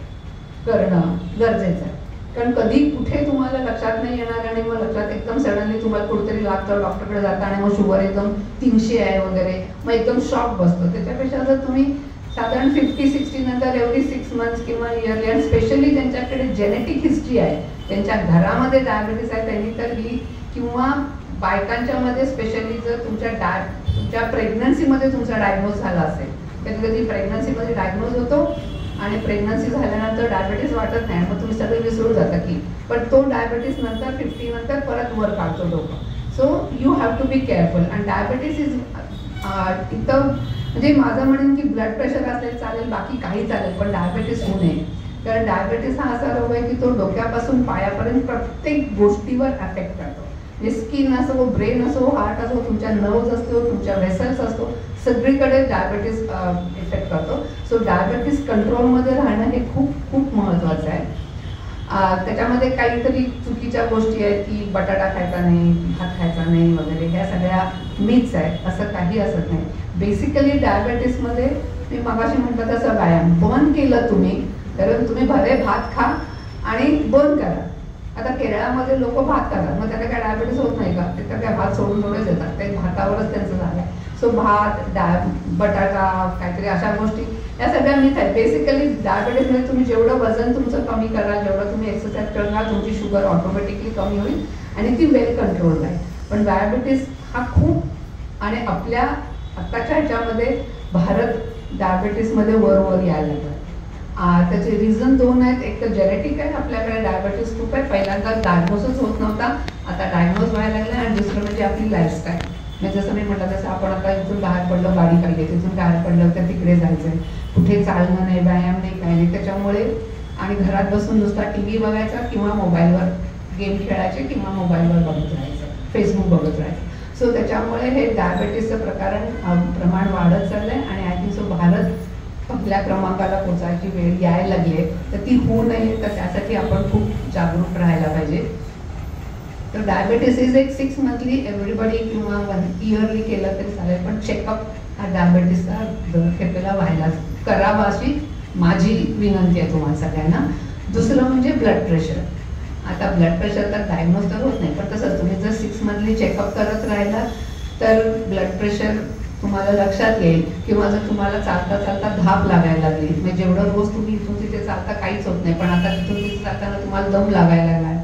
करणं गरजेचं आहे. कारण कधी कुठे तुम्हाला लक्षात नाही येणार आणि मग लक्षात एकदम सडनली तुम्हाला कुठेतरी लागतं, डॉक्टरकडे जाता आणि मग शुगर एकदम 300 आहे वगैरे, मग एकदम शॉक बसतो. त्याच्यापेक्षा जर तुम्ही साधारण 50-60 नंतर एव्हरी 6 मंथ्स किंवा इयरली, आणि स्पेशली ज्यांच्याकडे जेनेटिक हिस्ट्री आहे, त्यांच्या घरामध्ये डायबिटीस आहे त्यांनी तर ही, किंवा बायकांच्या मध्ये स्पेशली जर तुमच्या प्रेग्नन्सीमध्ये तुमचा डायग्नोज झाला असेल, कधी कधी प्रेग्नन्सीमध्ये डायग्नोज होतो आणि प्रेग्नन्सी झाल्यानंतर डायबिटीस वाटत नाही, मग तुम्ही सगळे विसरून जाता की, पण तो डायबिटीस नंतर 50 नंतर परत वर काढतो डोकं. So you have to be careful. आणि डायबिटीस इज इथं म्हणजे माझं म्हणेन की ब्लड प्रेशर असेल चालेल, बाकी काही चालेल, पण डायबिटीस होऊ नये. कारण डायबिटीस हा असा रोग आहे की तो डोक्यापासून पायापर्यंत प्रत्येक गोष्टीवर अफेक्ट करतो. म्हणजे स्किन असो, ब्रेन असो, हार्ट असो, तुमच्या नर्व्स असतो, तुमच्या व्हेसल्स असतो, सगळीकडे डायबिटीस इफेक्ट करतो. सो डायबिटीस कंट्रोलमध्ये राहणं हे खूप खूप महत्त्वाचं आहे. त्याच्यामध्ये काहीतरी चुकीच्या गोष्टी आहेत की बटाटा खायचा नाही, भात खायचा नाही वगैरे, ह्या सगळ्या मिथ्स आहेत. असं काही असत नाही. बेसिकली डायबिटीसमध्ये मी मगाशी म्हटलं तसं व्यायाम बंद केलं तुम्ही, कारण तुम्ही भले भात खा आणि बंद करा. आता केरळामध्ये लोक भात खातात, मग त्यांना काय डायबिटीस होत नाही का? ते तर काय भात सोडून थोडेच येतात, ते भातावरच त्यांचं झालं आहे. सो भात, बटाटा, काहीतरी अशा गोष्टी या सगळ्या मिथ आहेत. बेसिकली डायबिटीसमध्ये तुम्ही जेवढं वजन तुमचं कमी कराल, जेवढं तुम्ही एक्सरसाइज करणार, तुमची शुगर ऑटोमॅटिकली कमी होईल आणि ती वेल कंट्रोल आहे. पण डायबिटीस हा खूप, आणि आपल्या आत्ताच्या ह्याच्यामध्ये भारत डायबिटीसमध्ये वर यायला लागला. त्याचे रिझन 2 आहेत. एक तर जेनेटिक आहे, आपल्याकडे डायबिटीस खूप आहे, पहिल्यांदा डायग्नोसच होत नव्हता, आता डायग्नोज व्हायला लागला. आणि दुसरं म्हणजे आपली लाईफस्टाईल. म्हणजे जसं मी म्हटलं तसं आपण आता इथून बाहेर पडलं गाडी पाहिजे, तिथून बाहेर पडलं तर तिकडे जायचं आहे, कुठे चालणं नाही, व्यायाम नाही, काय नाही, त्याच्यामुळे. आणि घरात बसून नुसता TV बघायचा किंवा मोबाईलवर गेम खेळायचे किंवा मोबाईलवर बघत राहायचं, फेसबुक बघत राहायचं. सो त्याच्यामुळे हे डायबिटीसचं प्रमाण वाढत चाललं आहे. आणि आय थिंक सो भारत पहिल्या क्रमांकाला पोचायची वेळ यायला लागली आहे, तर ती होऊ नये, तर त्यासाठी आपण खूप जागरूक राहायला पाहिजे. तर डायबिटीस इज एक 6 मंथली एव्हरीबडी किंवा 1 इयरली केलं तरी चालेल, पण चेकअप हा डायबिटीसचा दर खेपेला व्हायलाच करावा अशी माझी विनंती आहे तुम्हाला सगळ्यांना. दुसरं म्हणजे ब्लड प्रेशर. आता ब्लड प्रेशर तर डायग्नोज तर होत नाही, पण तसंच तुम्ही जर 6 मंथली चेकअप करत राहिला तर ब्लड प्रेशर तुम्हाला लक्षात येईल. किंवा जर तुम्हाला चालता चालता धाप लागायला लागली, म्हणजे जेवढं रोज तुम्ही इथून तिथे चालता काहीच होत नाही, पण आता तिथून तिथे चालताना तुम्हाला दम लागायला लागला,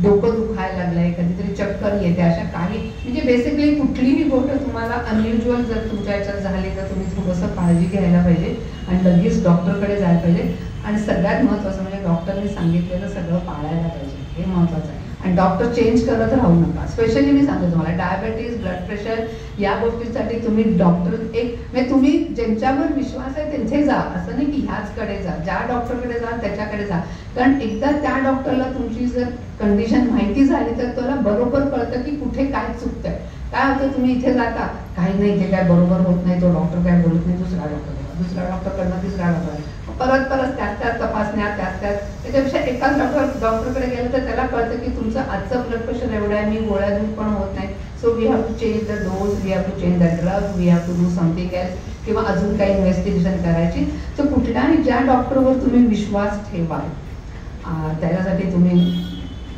डोकं दुखायला लागलंय, कधीतरी चक्कर येते, अशा काही म्हणजे बेसिकली कुठलीही गोष्ट तुम्हाला अनयुज्युअल जर तुमच्या याच्यात झाली तर तुम्ही थोडंसं काळजी घ्यायला पाहिजे आणि लगेच डॉक्टरकडे जायला पाहिजे. आणि सगळ्यात महत्त्वाचं म्हणजे डॉक्टरने सांगितलेलं सगळं पाळायला पाहिजे, हे महत्त्वाचं आहे. आणि डॉक्टर चेंज करत राहू नका. स्पेशली मी सांगते तुम्हाला डायबिटीज, ब्लड प्रेशर या गोष्टींसाठी तुम्ही डॉक्टर म्हणजे तुम्ही ज्यांच्यावर विश्वास आहे त्यांचे जा, असं नाही की ह्याचकडे जा. ज्या डॉक्टरकडे जा त्याच्याकडे जा, कारण एकदा त्या डॉक्टरला तुमची जर कंडिशन माहिती झाली तर त्याला बरोबर कळतं की कुठे काय चुकतंय. काय होतं, तुम्ही इथे जाता, काही नाही, इथे काय बरोबर होत नाही, तो डॉक्टर काय बोलत नाही, दुसरा डॉक्टरकडनं तिसरा डॉक्टर, परत त्याच तपासण्या त्याच्यापेक्षा एकाच डॉक्टरकडे गेलं तर त्याला कळतं की तुमचं आजचं ब्लड प्रेशर एवढं आहे, मी गोळ्या देऊन पण होत नाही. So we have to change the dose, we have to change the drug, we have to do something else, किंवा अजून काही इन्व्हेस्टिगेशन करायची. सो कुठल्याही ज्या डॉक्टरवर तुम्ही विश्वास ठेवाल त्याच्यासाठी तुम्ही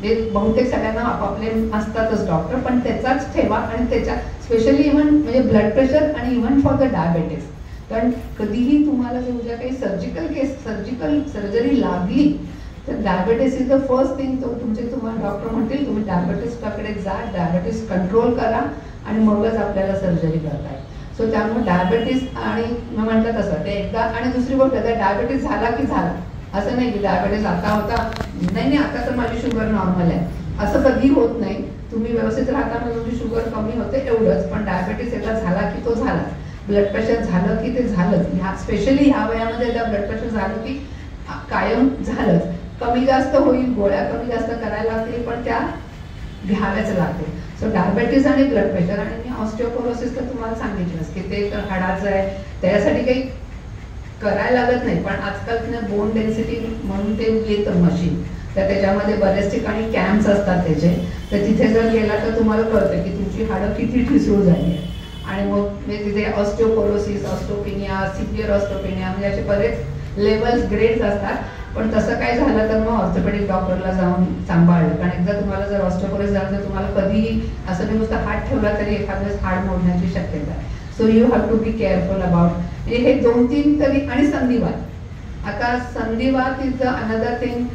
बहुतेक सगळ्यांना आपापले असतातच डॉक्टर, पण त्याचाच ठेवा आणि त्याच्या स्पेशली इव्हन म्हणजे ब्लड प्रेशर आणि इव्हन फॉर द डायबेटीस. कारण कधीही तुम्हाला जर उद्या काही सर्जिकल सर्जरी लागली तर diabetes is the first thing. तुम्हाला डॉक्टर म्हणतील तुम्ही डायबेटीसकडे जा, डायबेटीस कंट्रोल करा आणि मगच आपल्याला सर्जरी करताय. सो त्यामुळे डायबेटीस आणि मी म्हटलं तसं ते एकदा. आणि दुसरी गोष्ट डायबेटीस झाला की झाला, असं नाही की डायबेटीस आता होता नाही आता तर माझी शुगर नॉर्मल आहे, असं कधी होत नाही. तुम्ही व्यवस्थित राहता मग तुमची शुगर कमी होते एवढंच, पण डायबेटीस एकदा झाला की तो झाला. ब्लड प्रेशर झालं की ते झालंच. स्पेशली ह्या वयामध्ये एकदा ब्लड प्रेशर झालं की कायम झालंच. कमी जास्त होईल, गोळ्या कमी जास्त करायला लागतील, पण त्या घ्याव्याच लागतील. सो डायबेटीस आणि ब्लड प्रेशर. आणि मी ऑस्टिओपोरोसिस तर तुम्हाला सांगितलंच की ते तर हाडाचं आहे, त्याच्यासाठी काही करायला लागत नाही. पण आजकाल बोन डेन्सिटी म्हणून ते येतं मशीन, तर त्याच्यामध्ये बऱ्याच ठिकाणी कॅम्प्स असतात त्याचे, तर तिथे जर गेला तर तुम्हाला कळतं की तुमची हाडं किती ठिसूळ झाली आहे. आणि मग तिथे ऑस्टिओपोरोसिस, ऑस्टोपेनिया, सिव्हिअर ऑस्टोपेनिया म्हणजे असे बरेच लेवल्स ग्रेड्स असतात. पण तसं काय झालं तर मग ऑर्थोपेडिक डॉक्टरला जाऊन सांभाळलं. कारण एकदा तुम्हाला जर ऑस्टिओपोरोसिस झालं तर तुम्हाला कधीही असं नाही नुसतं हात ठेवला तरी एखाद्या हाड मोडण्याची शक्यता आहे. So you have to be careful about. म्हणजे हे 2-3 तरी. आणि संधिवात. आता संधिवात इज द अनदर थिंग.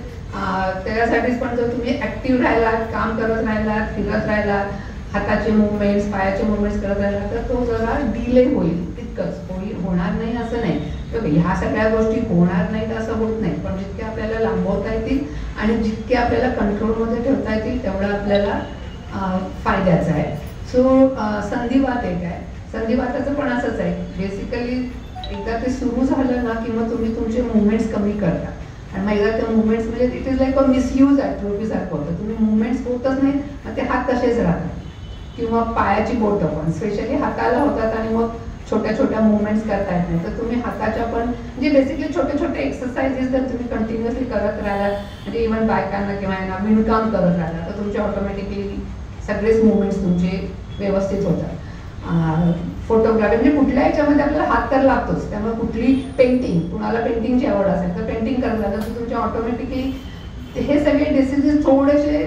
त्याच्यासाठीच पण जर तुम्ही ऍक्टिव्ह राहिलात, काम करत राहिलात, फिरत राहिलात, हाताचे मुवमेंट्स, पायाचे मुवमेंट्स करत राहिला तर तो जरा डिले होईल. तितकंच होणार नाही असं नाही. ह्या सगळ्या गोष्टी होणार नाहीत असं होत नाही, पण जितके आपल्याला लांबवता येतील आणि जितके आपल्याला कंट्रोलमध्ये ठेवता येतील तेवढं आपल्याला फायद्याचं आहे. सो संधिवात एक आहे. संधिवाताचं पण असंच आहे. बेसिकली एकदा ते सुरू झालं ना की मग तुम्ही तुमचे मुवमेंट्स कमी करता. आणि मग एकदा ते मुवमेंट्स म्हणजे it is like a misuse atrophy सारखं होतं. तुम्ही मुवमेंट्स होतच नाही, मग ते हात तसेच राहतात. किंवा पायाची बोटं पण स्पेशली हाताला होतात आणि मग छोट्या छोट्या मुवमेंट्स करता येत नाही. तर तुम्ही हाताच्या पण म्हणजे बेसिकली छोटे छोटे एक्सरसाइजेस जर तुम्ही कंटिन्युअसली करत राहिला, म्हणजे इव्हन बायकांना किंवा यांना विणकाम करत राहिला तर तुमचे ऑटोमॅटिकली सगळेच मुवमेंट्स तुमचे व्यवस्थित होतात. फोटोग्राफी म्हणजे कुठल्या ह्याच्यामध्ये आपल्याला हात तर लागतोच. त्यामुळे कुठली पेंटिंग, कुणाला पेंटिंगची आवड असेल तर पेंटिंग करत राहिलं तर तुमच्या ऑटोमॅटिकली हे सगळे डिसीजेस थोडेसे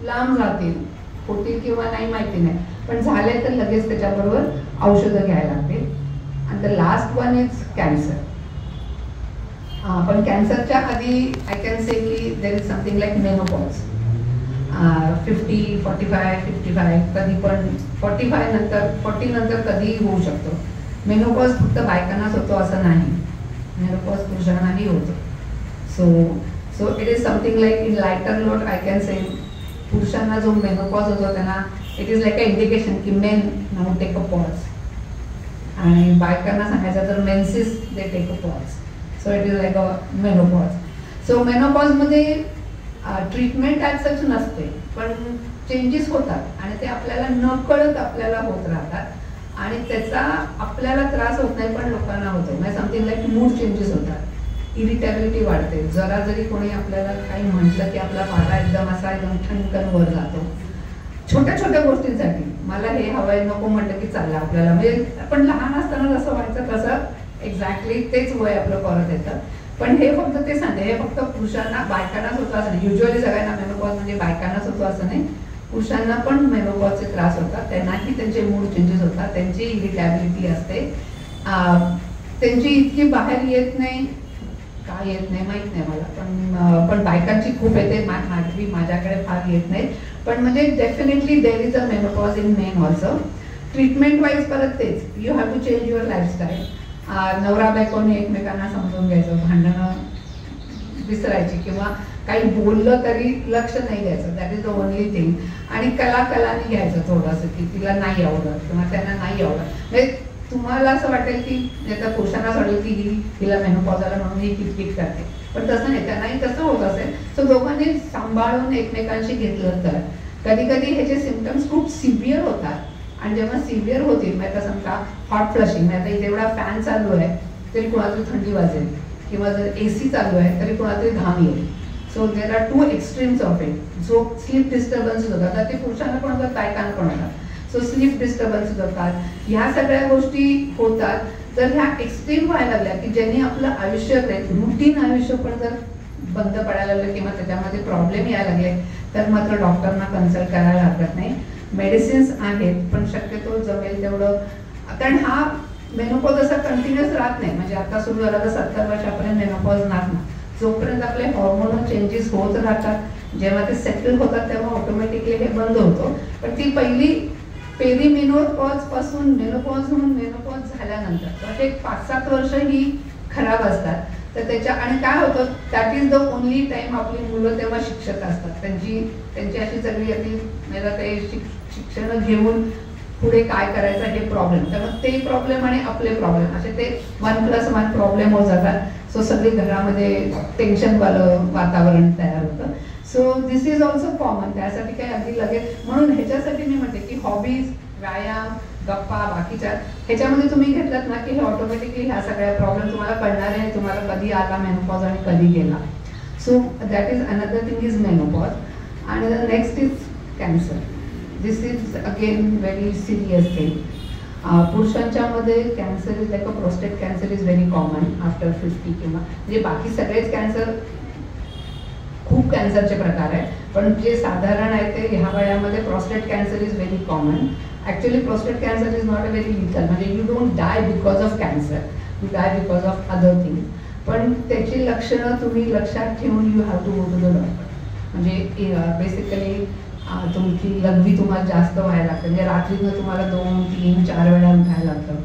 लांब जातील. होतील किंवा नाही माहिती नाही, पण झाले तर लगेच त्याच्याबरोबर औषधं घ्यायला लागतील. आणि the last one is cancer. पण कॅन्सरच्या आधी आय कॅन से की there is something like menopause. 50, 45, 55 कधी पण 45 नंतर 40 नंतर कधीही होऊ शकतो. मेनोपॉज फक्त बायकांनाच होतो असं नाही, मेनोपॉज पुरुषांनाही होतो. So it is something like in lighter note I can say पुरुषांना जो मेनोपॉज होतो त्यांना it is like a indication की men now take a pause. आणि बायकांना सांगायचं तर menses they take a pause. So it is like a menopause. So मेनोपॉजमध्ये ट्रीटमेंट ॲज सच नसते, पण चेंजेस होतात आणि ते आपल्याला नकळत आपल्याला होत राहतात. आणि त्याचा आपल्याला त्रास होत नाही पण लोकांना होतो. म्हणजे समथिंग लाईक मूड चेंजेस होतात, इरिटेबिलिटी वाढते. जरा जरी कोणी आपल्याला काही म्हटलं की आपला पारा एकदम असा एकदम ठणकन वर जातो. छोट्या छोट्या गोष्टींसाठी मला हे हवंय नको म्हटलं की चाललं आपल्याला. म्हणजे आपण लहान असताना जसं व्हायचं तसं एक्झॅक्टली तेच वय आपलं परत येतं. पण हे फक्त ते सांगते, हे फक्त पुरुषांना बायकांनाच होतं असं नाही. युजली सगळ्यांना मेनोपॉज म्हणजे बायकांनाच होतो असं नाही, पुरुषांना पण मेनोपॉजचे त्रास होतात. त्यांनाही त्यांचे मूड चेंजेस होतात, त्यांची इरिटेबिलिटी असते, त्यांची इतकी बाहेर येत नाही. का येत नाही माहीत नाही मला, पण बायकांची खूप येते. माझ्याकडे फार येत नाही. पण म्हणजे definitely there is a menopause in men also. Treatment wise परत तेच, you have to change your lifestyle. नवरा बायकोने एकमेकांना समजून घ्यायचं, भांडणं विसरायची किंवा काही बोललं तरी लक्ष नाही द्यायचं. That is the only thing. आणि कलाने घ्यायचं थोडंसं की तिला नाही आवडत किंवा त्यांना नाही आवडत. म्हणजे तुम्हाला असं वाटेल की आता पुरुषांना असं वाटेल की हिला मेनोपॉज आला म्हणून ही किटकिट करते, पण तसं नाही, त्यांनाही तसं होत असेल. सो दोघांनी सांभाळून एकमेकांशी घेतलं तर कधी कधी ह्याचे सिम्पटम्स खूप सिव्हिअर होतात. आणि जेव्हा सिव्हिअर होतील, म्हणजे आता समजा हॉट फ्लशिंग, आता इथे एवढा फॅन चालू आहे तरी कोणातरी थंडी वाजेल, किंवा जर AC चालू आहे तरी कोणातरी घाम येईल. So there are 2 extremes of it. जो स्लीप डिस्टर्बन्सेस होतात तर ते पुरुषांना पण होतात, बायकांना पण होतात. सो स्लीप डिस्टर्बन्सेस होतात, ह्या सगळ्या गोष्टी होतात. जर ह्या एक्स्ट्रीम व्हायला लागल्या की ज्यांनी आपलं आयुष्य रुटीन आयुष्य पण जर बंद पडायला लागलं किंवा त्याच्यामध्ये प्रॉब्लेम यायला लागले तर मात्र डॉक्टरना कन्सल्ट करायला हरकत नाही. मेडिसिन्स आहेत पण शक्यतो जमेल तेवढं, कारण हा मेनोपॉज असा कंटिन्युअस राहत नाही. म्हणजे आता सुरू झाला तर 70 वर्षापर्यंत मेनोपॉज राहत नाही. जोपर्यंत आपले हॉर्मोनल चेंजेस होत राहतात, जेव्हा ते सेटल होतात तेव्हा ऑटोमॅटिकली हे बंद होतं. पण ती पहिली पेरीमेनोपॉज पासून मेनोपॉज होऊन मेनोपॉज झाल्यानंतर एक 5-7 वर्ष ही खराब असतात. तर त्याच्या आणि काय होतं, that is the only time आपली मुलं तेव्हा शिक्षक असतात. त्यांची अशी सगळी म्हणजे ते शिक्षण घेऊन पुढे काय करायचं हे प्रॉब्लेम. त्यामुळे ते प्रॉब्लेम आणि आपले प्रॉब्लेम असे ते 1+1 प्रॉब्लेम होत जातात. सो सगळी घरामध्ये टेन्शनवालं वातावरण तयार होतं. So this is also common. त्यासाठी काही अगदी लगेच, म्हणून ह्याच्यासाठी मी म्हणते की हॉबीज, व्यायाम, गप्पा, बाकीच्या ह्याच्यामध्ये तुम्ही घेतलात ना की हे ऑटोमॅटिकली ह्या सगळ्या प्रॉब्लेम तुम्हाला कळणार आहे, तुम्हाला कधी आला मेनोपॉज आणि कधी गेला. So that is another thing is menopause. आणि the next is cancer. This is again very serious thing. पुरुषांच्या मध्ये cancer is like a prostate cancer is very common after 50 किंवा म्हणजे बाकी सगळेच कॅन्सर, खूप कॅन्सरचे प्रकार आहे पण जे साधारण आहे ते ह्या वयामध्ये prostate cancer is very common. Actually prostate cancer is not a very lethal, म्हणजे you don't die because of cancer, you die because of other things. पण त्याची लक्षणं तुम्ही लक्षात ठेवून you have to go to the doctor. म्हणजे basically तुमची लघवी तुम्हाला जास्त व्हायला लागतं, म्हणजे रात्रीनं तुम्हाला 2, 3, 4 वेळा उठायला लागतं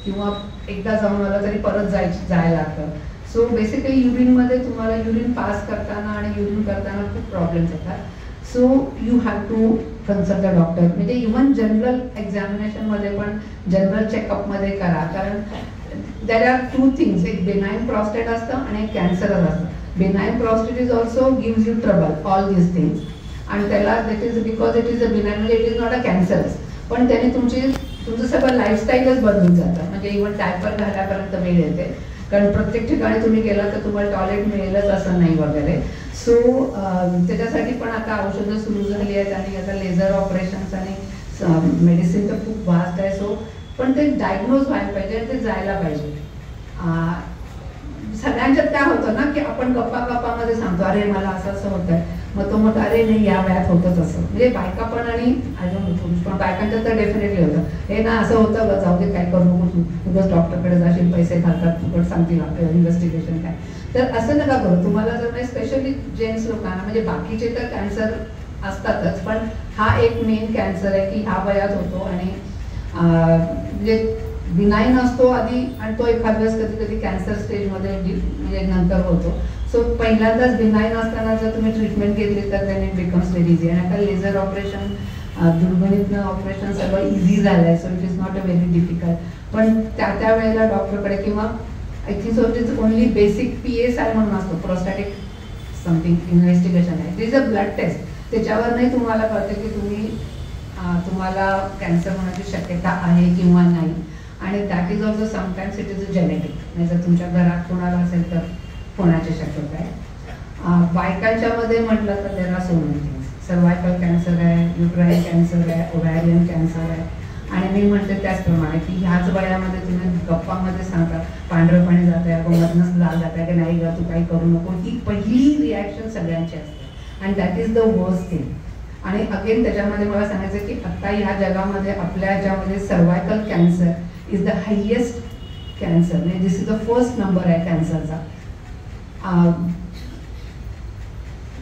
किंवा एकदा जाऊन आलं तरी परत जायला लागतं. सो बेसिकली युरिनमध्ये तुम्हाला युरिन पास करताना आणि युरिन करताना खूप प्रॉब्लेम्स येतात. So you have to consult the doctor. म्हणजे इव्हन जनरल एक्झामिनेशनमध्ये पण जनरल चेकअपमध्ये करा, कारण देर आर 2 थिंग्स. एक बेनाईन प्रॉस्टेट असतं आणि एक कॅन्सरच असतं. Benign prostate is also gives you trouble, all these things. आणि त्याला that is because it is a benign, म्हणजे इट इज नॉट अ कॅन्सरच, पण त्याने तुमचं सगळं लाईफस्टाईलच बदलून जातं. म्हणजे इव्हन डायपर घालापर्यंत वेळ येते, कारण प्रत्येक ठिकाणी तुम्ही गेला तर तुम्हाला टॉयलेट मिळेलच असं नाही वगैरे. सो त्याच्यासाठी पण आता औषधं सुरू झाली आहेत आणि आता लेझर ऑपरेशन्स आणि मेडिसिन तर खूप वास्ट आहे. सो पण ते डायग्नोज व्हायला पाहिजे आणि ते जायला पाहिजे. सगळ्यांच्यात काय होतं ना की आपण गप्पामध्ये सांगतो अरे मला असं होत आहे, मग तो म्हणतो अरे नाही या वयात होतं तसं. म्हणजे बायका पण आणि पुरुष पण, बायकांच्यात तर डेफिनेटली होतं हे ना असं होतं ग, जाऊ दे काय करू नको तू, उगाच डॉक्टरकडे जाशील, पैसे घालतात फुकट, सांगतील आपलं इन्व्हेस्टिगेशन काय. तर असं नका करू. तुम्हाला जर नाही, स्पेशली जेंट्स लोकांना, म्हणजे बाकीचे तर कॅन्सर असतातच पण हा एक मेन कॅन्सर आहे की ह्या वयात होतो आणि म्हणजे बिनाईन असतो आधी आणि तो एखाद वेळेस कधी कधी कॅन्सर स्टेजमध्ये म्हणजे नंतर होतो. सो पहिल्यांदाच बिनाईन असताना जर तुम्ही ट्रीटमेंट घेतली तर त्याने बिकम्स व्हेरी इझी. आणि आता लेझर ऑपरेशन, दुर्गणितनं ऑपरेशन सगळं इझी झालं आहे. So it is not a very difficult. पण त्या वेळेला डॉक्टरकडे किंवा I think so it is only basic PSI म्हणून असतो, प्रोस्टॅटिक समथिंग इन्व्हेस्टिगेशन आहे. It is a blood test. त्याच्यावर नाही तुम्हाला कळतं की तुम्हाला कॅन्सर होण्याची शक्यता आहे किंवा नाही. आणि that is also sometimes it is a genetic, म्हणजे जर तुमच्या घरात कोणाला असेल तर होण्याची शक्यता आहे. बायकांच्यामध्ये म्हटलं तर देर are so many things. Cervical cancer आहे, युट्राईन कॅन्सर आहे, ओव्हॅरियन कॅन्सर आहे. आणि मी म्हणते त्याचप्रमाणे की ह्याच वयामध्ये तुम्ही गप्पामध्ये सांगता पांढरं पाणी जात आहे, मधनच लाल जात आहे की नाही ग तू काही करू नको, ही पहिली रिॲक्शन सगळ्यांची असते आणि that is the worst thing. आणि अगेन त्याच्यामध्ये मला सांगायचं की आत्ता ह्या जगामध्ये आपल्या ह्याच्यामध्ये cervical cancer is the highest cancer. म्हणजे दिस इज द फर्स्ट नंबर आहे कॅन्सरचा.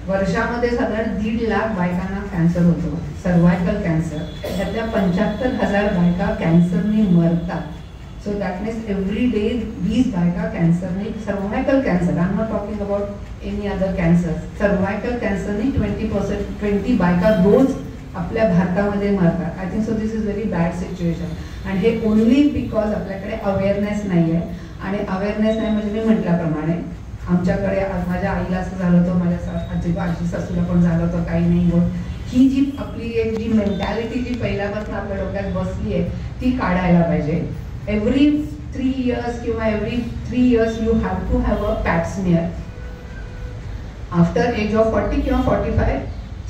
वर्षामध्ये साधारण 1.5 लाख बायकांना कॅन्सर होतो, सर्वायकल कॅन्सर. त्यातल्या 75,000 बायका कॅन्सरने मरतात. So that means every day 20 बायका कॅन्सरने, cervical cancer, I am not talking about any other cancer, cervical कॅन्सरने 20 बायका रोज आपल्या भारतामध्ये मरतात. I think so this is very bad situation. आणि हे ओनली बिकॉज आपल्याकडे अवेअरनेस नाही आहे. आणि अवेअरनेस नाही म्हणजे मी म्हटल्याप्रमाणे आमच्याकडे माझ्या आईला असं झालं होतं, माझ्या आजी सासूला पण झालं होतं, काही नाही होत. ही जी आपली एक जी मेंटॅलिटी जी पहिल्यापासून आपल्या डोक्यात बसली आहे ती काढायला पाहिजे. एव्हरी 3 years किंवा every 3 years you have to have a pap smear after age of 40 किंवा 45.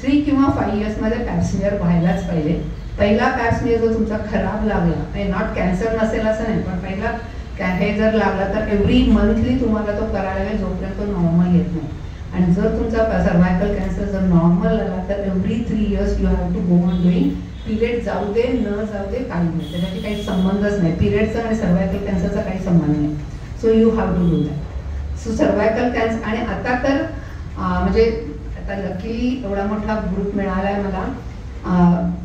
3 किंवा 5 years मध्ये पॅप स्मिअर व्हायलाच पाहिजे. पहिला पॅप स्मिअर जो तुमचा खराब लागला, म्हणजे नॉट कॅन्सर नसेल असं नाही, पण पहिला हे जर लागला तर एव्हरी मंथली तुम्हाला तो करायला लागेल जोपर्यंत तो नॉर्मल येत नाही. आणि जर तुमचा सर्वायकल कॅन्सर जर नॉर्मल आला तर every 3 years you have to go on doing. Period जाऊ दे न जाऊ दे काही नाही, त्याच्याशी काही संबंधच नाही. पिरियडचा आणि सर्वायकल कॅन्सरचा काही संबंध नाही. So you have to do that. So cervical cancer आणि आता तर म्हणजे आता लकीली एवढा मोठा ग्रुप मिळाला आहे मला.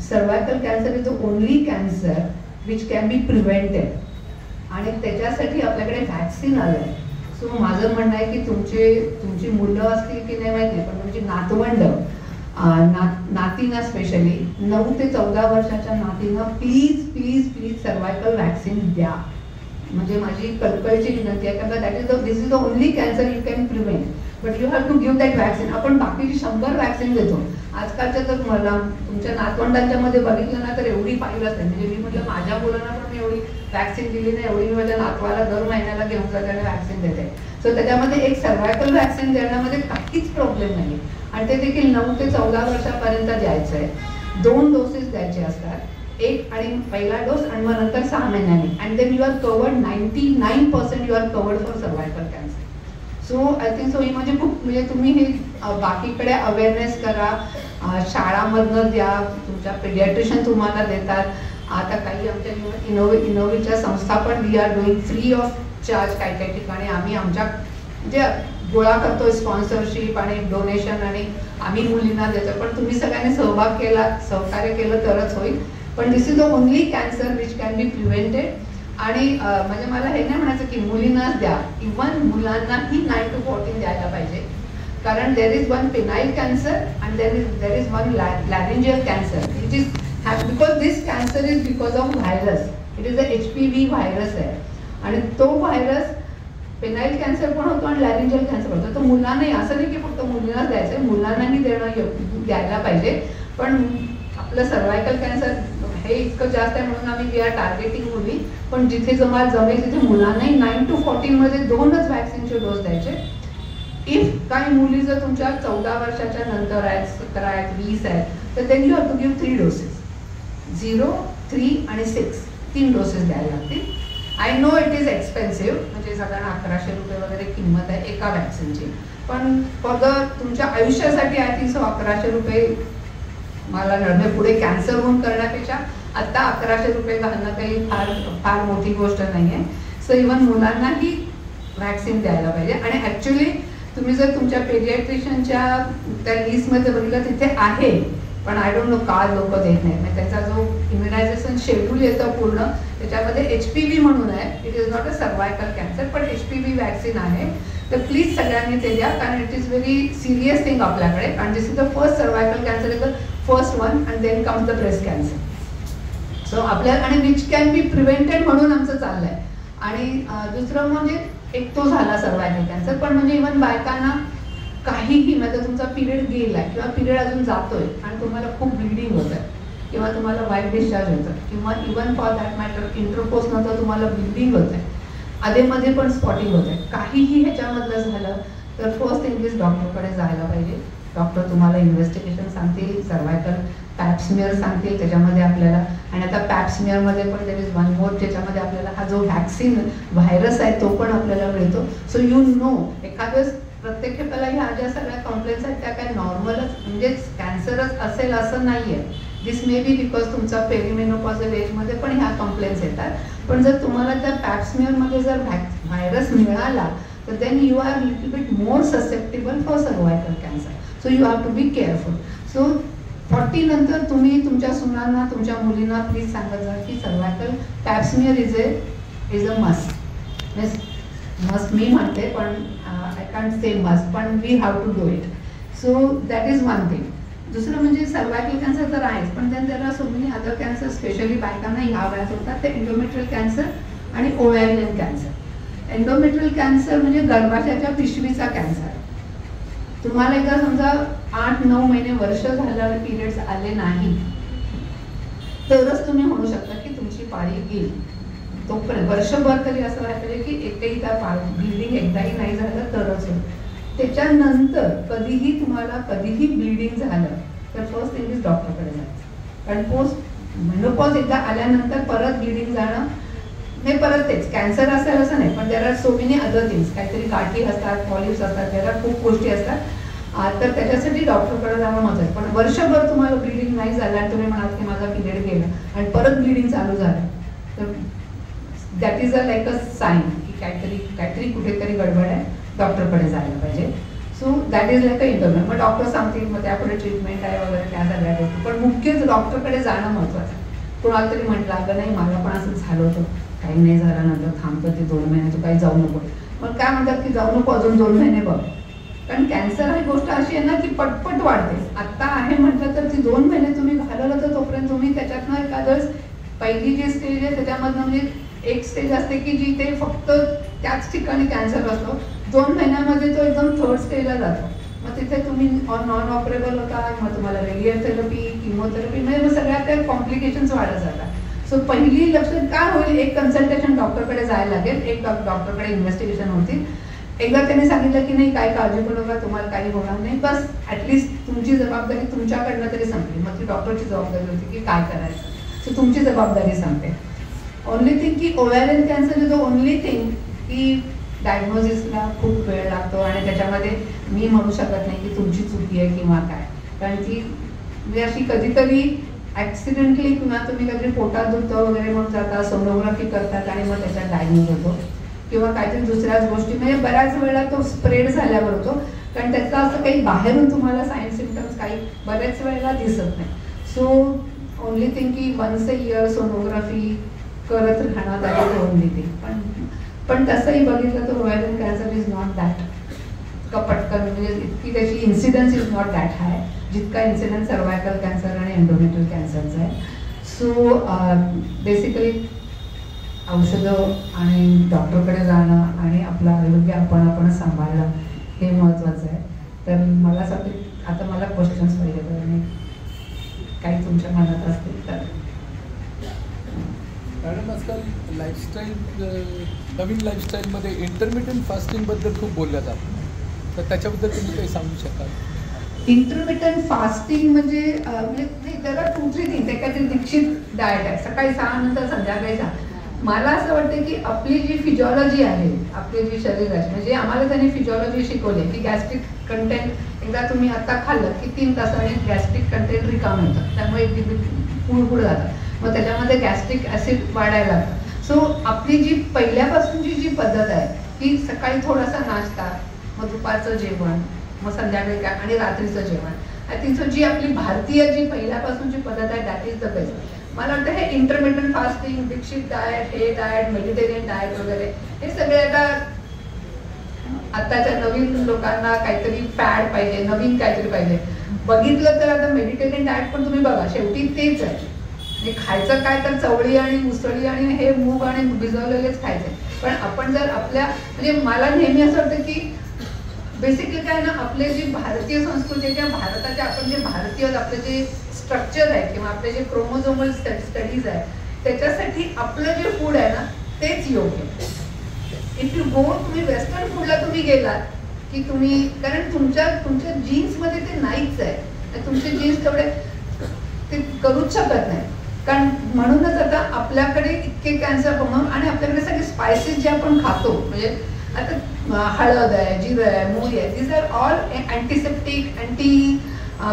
Cervical cancer is the only cancer which can be prevented आणि त्याच्यासाठी आपल्याकडे व्हॅक्सिन आलं आहे. सो माझं म्हणणं आहे की तुमची मुलं असतील की नाही माहीत नाही, पण तुमची नातवंड नातींना स्पेशली 9 ते 14 वर्षाच्या नातींना please please please cervical vaccine द्या. म्हणजे माझी कळकळीची विनंती आहे, कारण this is the only cancer you can prevent, but you have to give that vaccine. आपण बाकीची 100 व्हॅक्सिन देतो. आजकालच्या जर मला तुमच्या नातवंडांच्या मध्ये बघितलं ना तर एवढी फाईल असते. म्हणजे मी म्हटलं माझ्या मुलांना पण मी एवढी व्हॅक्सिन दिली नाही, एवढी मी माझ्या नातवाला दर महिन्याला घेऊन जाते आणि व्हॅक्सिन देते. सो त्याच्यामध्ये एक सर्वायकल व्हॅक्सिन देण्यामध्ये काहीच प्रॉब्लेम नाही आणि ते देखील 9 ते 14 वर्षापर्यंत द्यायचं आहे. 2 डोसेस द्यायचे असतात, एक आणि पहिला डोस आणि मग नंतर 6 महिन्यांनी. And then you are covered 99% you are covered for cervical cancer. So I think so ही म्हणजे खूप म्हणजे तुम्ही हे बाकीकडे अवेअरनेस करा, शाळामधनं द्या, तुमच्या पेडियाट्रिशियन तुम्हाला देतात. आता काही आमच्या इनोव्हेच्या संस्था पण we are doing free of charge काही काही ठिकाणी. आम्ही आमच्या म्हणजे गोळा करतोय स्पॉन्सरशिप आणि डोनेशन आणि आम्ही मुलींना देतो. पण तुम्ही सगळ्यांनी सहभाग केला, सहकार्य केलं तरच होईल. पण this is the only cancer which can be prevented. आणि म्हणजे मला हे नाही म्हणायचं की मुलींनाच द्या, इव्हन मुलांनाही 9 to 14 द्यायला पाहिजे. कारण there is one penile cancer and there is one laryngeal cancer which is because this cancer is because of virus. It is a HPV virus आहे आणि तो व्हायरस पेनाइल कॅन्सर पण होतो आणि लॅरिंजियल कॅन्सर होतो. तर मुलांनाही असं नाही की फक्त मुलींनाच द्यायचं आहे, मुलांनाही द्यायला पाहिजे. पण आपलं सर्वायकल कॅन्सर हे इतकं जास्त आहे म्हणून आम्ही वी आर टार्गेटिंग मुली. पण जिथे जमेल तिथे मुलांनाही 9 to 14 मध्ये 2च व्हॅक्सिनचे डोस द्यायचे. इफ काही मुली जर तुमच्या 14 वर्षाच्या नंतर आहेत, 17 आहेत, 20 आहेत तर then you have to give 3 doses. 0, 3 आणि 6 3 डोसेस द्यायला लागतील. I know it is expensive, म्हणजे साधारण 1100 रुपये वगैरे किंमत आहे एका व्हॅक्सिनची. पण फक्त तुमच्या आयुष्यासाठी आय थिंक सो 1100 रुपये मला नडणे पुढे कॅन्सर होऊन करण्यापेक्षा आता 1100 रुपये घालणं काही फार मोठी गोष्ट नाही आहे. सो इव्हन मुलांनाही व्हॅक्सिन द्यायला पाहिजे. आणि ॲक्च्युली तुम्ही जर तुमच्या पेडियाट्रिशियनच्या त्या लिस्टमध्ये बघितलं तिथे आहे, पण आय डोंट नो का लोक देत नाही. म्हणजे त्याचा जो इम्युनायझेशन शेड्यूल येतं पूर्ण त्याच्यामध्ये HPV म्हणून आहे. It is not a cervical cancer पण HPV व्हॅक्सिन आहे. तर प्लीज सगळ्यांनी ते द्या, कारण it is very serious thing आपल्याकडे. आणि this is the first cervical cancer is the first one and then comes the breast cancer. So आपल्याला आणि विच कॅन बी प्रिव्हेंटेड म्हणून आमचं चाललंय. आणि दुसरं म्हणजे एक तो झाला सर्वायकल कॅन्सर. पण म्हणजे इव्हन बायकांना काहीही म्हणजे तुमचा पिरियड गेला किंवा पिरियड अजून जातोय आणि तुम्हाला खूप ब्लिडिंग होत आहे किंवा तुम्हाला वाईट डिस्चार्ज होतं किंवा even for that matter intercourse नंतर तुम्हाला ब्लिडिंग होत आहे, आधेमध्ये पण स्पॉटिंग होत आहे, काहीही ह्याच्यामधलं झालं तर फर्स्ट थिंग इज डॉक्टरकडे जायला पाहिजे. डॉक्टर तुम्हाला इन्व्हेस्टिगेशन सांगतील, सर्वायकल पॅप्समिअर सांगतील त्याच्यामध्ये आपल्याला. आणि आता पॅप्समिअरमध्ये पण देर इज वन मोर ज्याच्यामध्ये आपल्याला हा जो व्हॅक्सिन व्हायरस आहे तो पण आपल्याला मिळतो. सो यू नो एखाद्या प्रत्येक खेळाला ह्या ज्या सगळ्या कंप्लेंट्स आहेत त्या काय नॉर्मलच म्हणजे कॅन्सरच असेल असं नाही आहे. दिस मे बी बिकॉज तुमचा पेरिमेनोपॉझल एजमध्ये पण ह्या कंप्लेंट्स येतात. पण जर तुम्हाला त्या पॅप्समिअरमध्ये जर व्हायरस मिळाला तर then you are little bit more susceptible for cervical cancer. So you have to be careful. So 40 नंतर तुम्ही तुमच्या सुनांना तुमच्या मुलींना प्लीज सांगत जा की cervical pap smear is a must. Must मी म्हणते पण आय कांट से मस्ट, पण we have to do it. So that is one thing. दुसरं म्हणजे सर्वायकल कॅन्सर तर आहेच, पण then there are so many other cancer specially बायकांना ह्या वयात होतात ते एंडोमेट्रियल कॅन्सर आणि ओव्हॅरियन कॅन्सर. एंडोमेट्रियल कॅन्सर म्हणजे गर्भाशयाच्या पिशवीचा कॅन्सर. तुम्हाला एकदा समजा 8-9 महिने वर्ष झालं पिरियड्स आले नाही तरच तुम्ही म्हणू शकता की तुमची पाळी गेली. तोपर्यंत वर्षभर तरी असं व्हायला पाहिजे की एकही त्या ब्लिडिंग एकदाही नाही झालं तरच होईल. त्याच्यानंतर कधीही ब्लिडिंग झालं तर फर्स्ट थिंग इज डॉक्टरकडे जायचं. कारण पोस्ट मेनोपॉज एकदा आल्यानंतर परत ब्लिडिंग जाणं हे परत तेच कॅन्सर असेल असं नाही, पण there are so many other things, काहीतरी गाठी असतात, पॉलिप्स असतात, त्याला खूप गोष्टी असतात. तर त्याच्यासाठी डॉक्टरकडे जाणं मत आहे. पण वर्षभर तुम्हाला ब्लिडिंग नाही झालं आणि तुम्ही म्हणाल की माझा पिरियड गेला आणि परत ब्लिडिंग चालू झालं, तर that is a like a sine की काहीतरी कुठेतरी गडबड आहे, डॉक्टरकडे जायला पाहिजे. So that is like a interview. मग डॉक्टर सांगतील, मग त्यापुढे ट्रीटमेंट आहे वगैरे त्या सगळ्या गोष्टी. पण मुख्यच डॉक्टरकडे जाणं महत्त्वाचं आहे. कोणाला तरी म्हटलं अगं नाही मला पण असं झालं होतं, काही नाही झालं, नंतर थांबतं ते 2 महिने, तू काही जाऊ नको. मग काय म्हणतात की जाऊ नको, अजून 2 महिने बघ. कारण कॅन्सर ही गोष्ट अशी आहे ना की पटपट वाढते. आत्ता आहे म्हटलं तर ती 2 महिने तुम्ही घालवलं तर तोपर्यंत तुम्ही त्याच्यातनं एखादं पहिली जी स्टेज आहे त्याच्यामधनं म्हणजे एक स्टेज असते की जी ते फक्त त्याच ठिकाणी कॅन्सर असतो, 2 महिन्यामध्ये तो एकदम 3rd स्टेजला जातो. मग तिथे तुम्ही नॉन ऑपरेबल होता, मग तुम्हाला रेडिओथेरपी, किमोथेरपी, म्हणजे मग सगळ्या त्या कॉम्प्लिकेशन्स वाढत जातात. सो पहिली लक्षात काय होईल, एक कन्सल्टेशन डॉक्टरकडे जायला लागेल, एक डॉक्टरकडे इन्व्हेस्टिगेशन होतील. एकदा त्यांनी सांगितलं की नाही काही काळजी करू नका, तुम्हाला काही होणार नाही, बस ॲटलिस्ट तुमची जबाबदारी तुमच्याकडनं तरी संपली. मग ती डॉक्टरची जबाबदारी होती की काय करायचं. सो तुमची जबाबदारी सांगते. ओनली थिंग की ovarian cancer is the only thing की डायग्नोसिसला खूप वेळ लागतो आणि त्याच्यामध्ये मी म्हणू शकत नाही की तुमची चुकी आहे किंवा काय. कारण ती म्हणजे अशी कधीतरी ॲक्सिडेंटली किंवा तुम्ही कधी पोटात दुखतं वगैरे म्हणून जाता, सोनोग्राफी करतात आणि मग त्याच्यात डायग्नोज होतो, किंवा काहीतरी दुसऱ्याच गोष्टी, म्हणजे बऱ्याच वेळा तो स्प्रेड झाल्यावर होतो. कारण त्याचं असं काही बाहेरून तुम्हाला साईन सिम्पटम्स काही बऱ्याच वेळेला दिसत नाही. सो ओनली थिंग की वन्स अ इयर सोनोग्राफी करत राहणार आहे ओनली थिंग. पण तसंही बघितलं तर ovarian cancer is not that पटकन, म्हणजे इतकी त्याची इन्सिडन्स इज नॉट दॅट हाय जितका इन्सिडन्स सर्वायकल कॅन्सर आणि एंडोमेट्रियल कॅन्सरचा आहे. सो बेसिकली औषधं आणि डॉक्टरकडे जाणं आणि आपलं आरोग्य आपण सांभाळणं हे महत्त्वाचं आहे. तर मला असं वाटतं आता मला क्वेश्चन्स पाहिजे आणि काही तुमच्या मनात असतील तर. मॅडम आजकाल नवीन लाईफस्टाईलमध्ये इंटरमिटंट फास्टिंगबद्दल खूप बोलल्या जातं, तर त्याच्याबद्दल तुम्ही काही सांगू शकाल? इंटरमिटंट फास्टिंग म्हणजे त्याला 2-3 थिंग्स. एखादी दीक्षित डाएट आहे, सकाळी 6 नंतर संध्याकाळी 6. मला असं वाटतं की आपली जी फिजिओलॉजी आहे, आपली जी शरीराची, म्हणजे आम्हाला त्यांनी फिजिओलॉजी शिकवली की गॅस्ट्रिक कंटेंट एकदा तुम्ही आता खाल्लं की 3 तासांनी गॅस्ट्रिक कंटेंट रिकाम होतं, त्यामुळे पुढे जातं, मग त्याच्यामध्ये गॅस्ट्रिक ॲसिड वाढायला लागतं. सो आपली जी पहिल्यापासूनची जी पद्धत आहे की सकाळी थोडासा नाश्ता, मग दुपारचं जेवण, मग संध्याकाळी काय आणि रात्रीचं जेवण, आय थिंक सो जी आपली भारतीय जी पहिल्यापासूनची पद्धत आहे दॅट इज द बेस्ट. मला वाटतं हे इंटरमिटंट फास्टिंग, दीक्षित डाएट, हे डाएट, मेडिटेरियन डाएट वगैरे हे सगळे आताच्या नवीन लोकांना काहीतरी फॅड पाहिजे, नवीन काहीतरी पाहिजे. बघितलं तर आता मेडिटेरियन डाएट पण तुम्ही बघा, शेवटी तेच आहे. म्हणजे खायचं काय तर चवळी आणि उसळी आणि हे मूग आणि भिजवलेलेच खायचे. पण आपण जर आपल्या म्हणजे मला नेहमी असं वाटतं की बेसिकली काय ना, आपले जी भारतीय संस्कृती आहे किंवा भारताचे आपण जे भारतीय आपले जे स्ट्रक्चर आहे किंवा आपले जे क्रोमोझोमल स्टडीज आहे त्याच्यासाठी आपलं जे फूड आहे ना तेच योग्य. इफ यू गो, तुम्ही वेस्टर्न फूडला तुम्ही गेलात की तुम्ही, कारण तुमच्या जीन्समध्ये ते नाहीच आहे, तुमचे जीन्स तेवढे ते करूच शकत नाही. कारण म्हणूनच आता आपल्याकडे इतके कॅन्सर होणं आणि आपल्याकडे सगळे स्पायसेस जे आपण खातो, म्हणजे आता हळद आहे, जिरं आहे, मोहरी आहे, this are all antiseptic, anti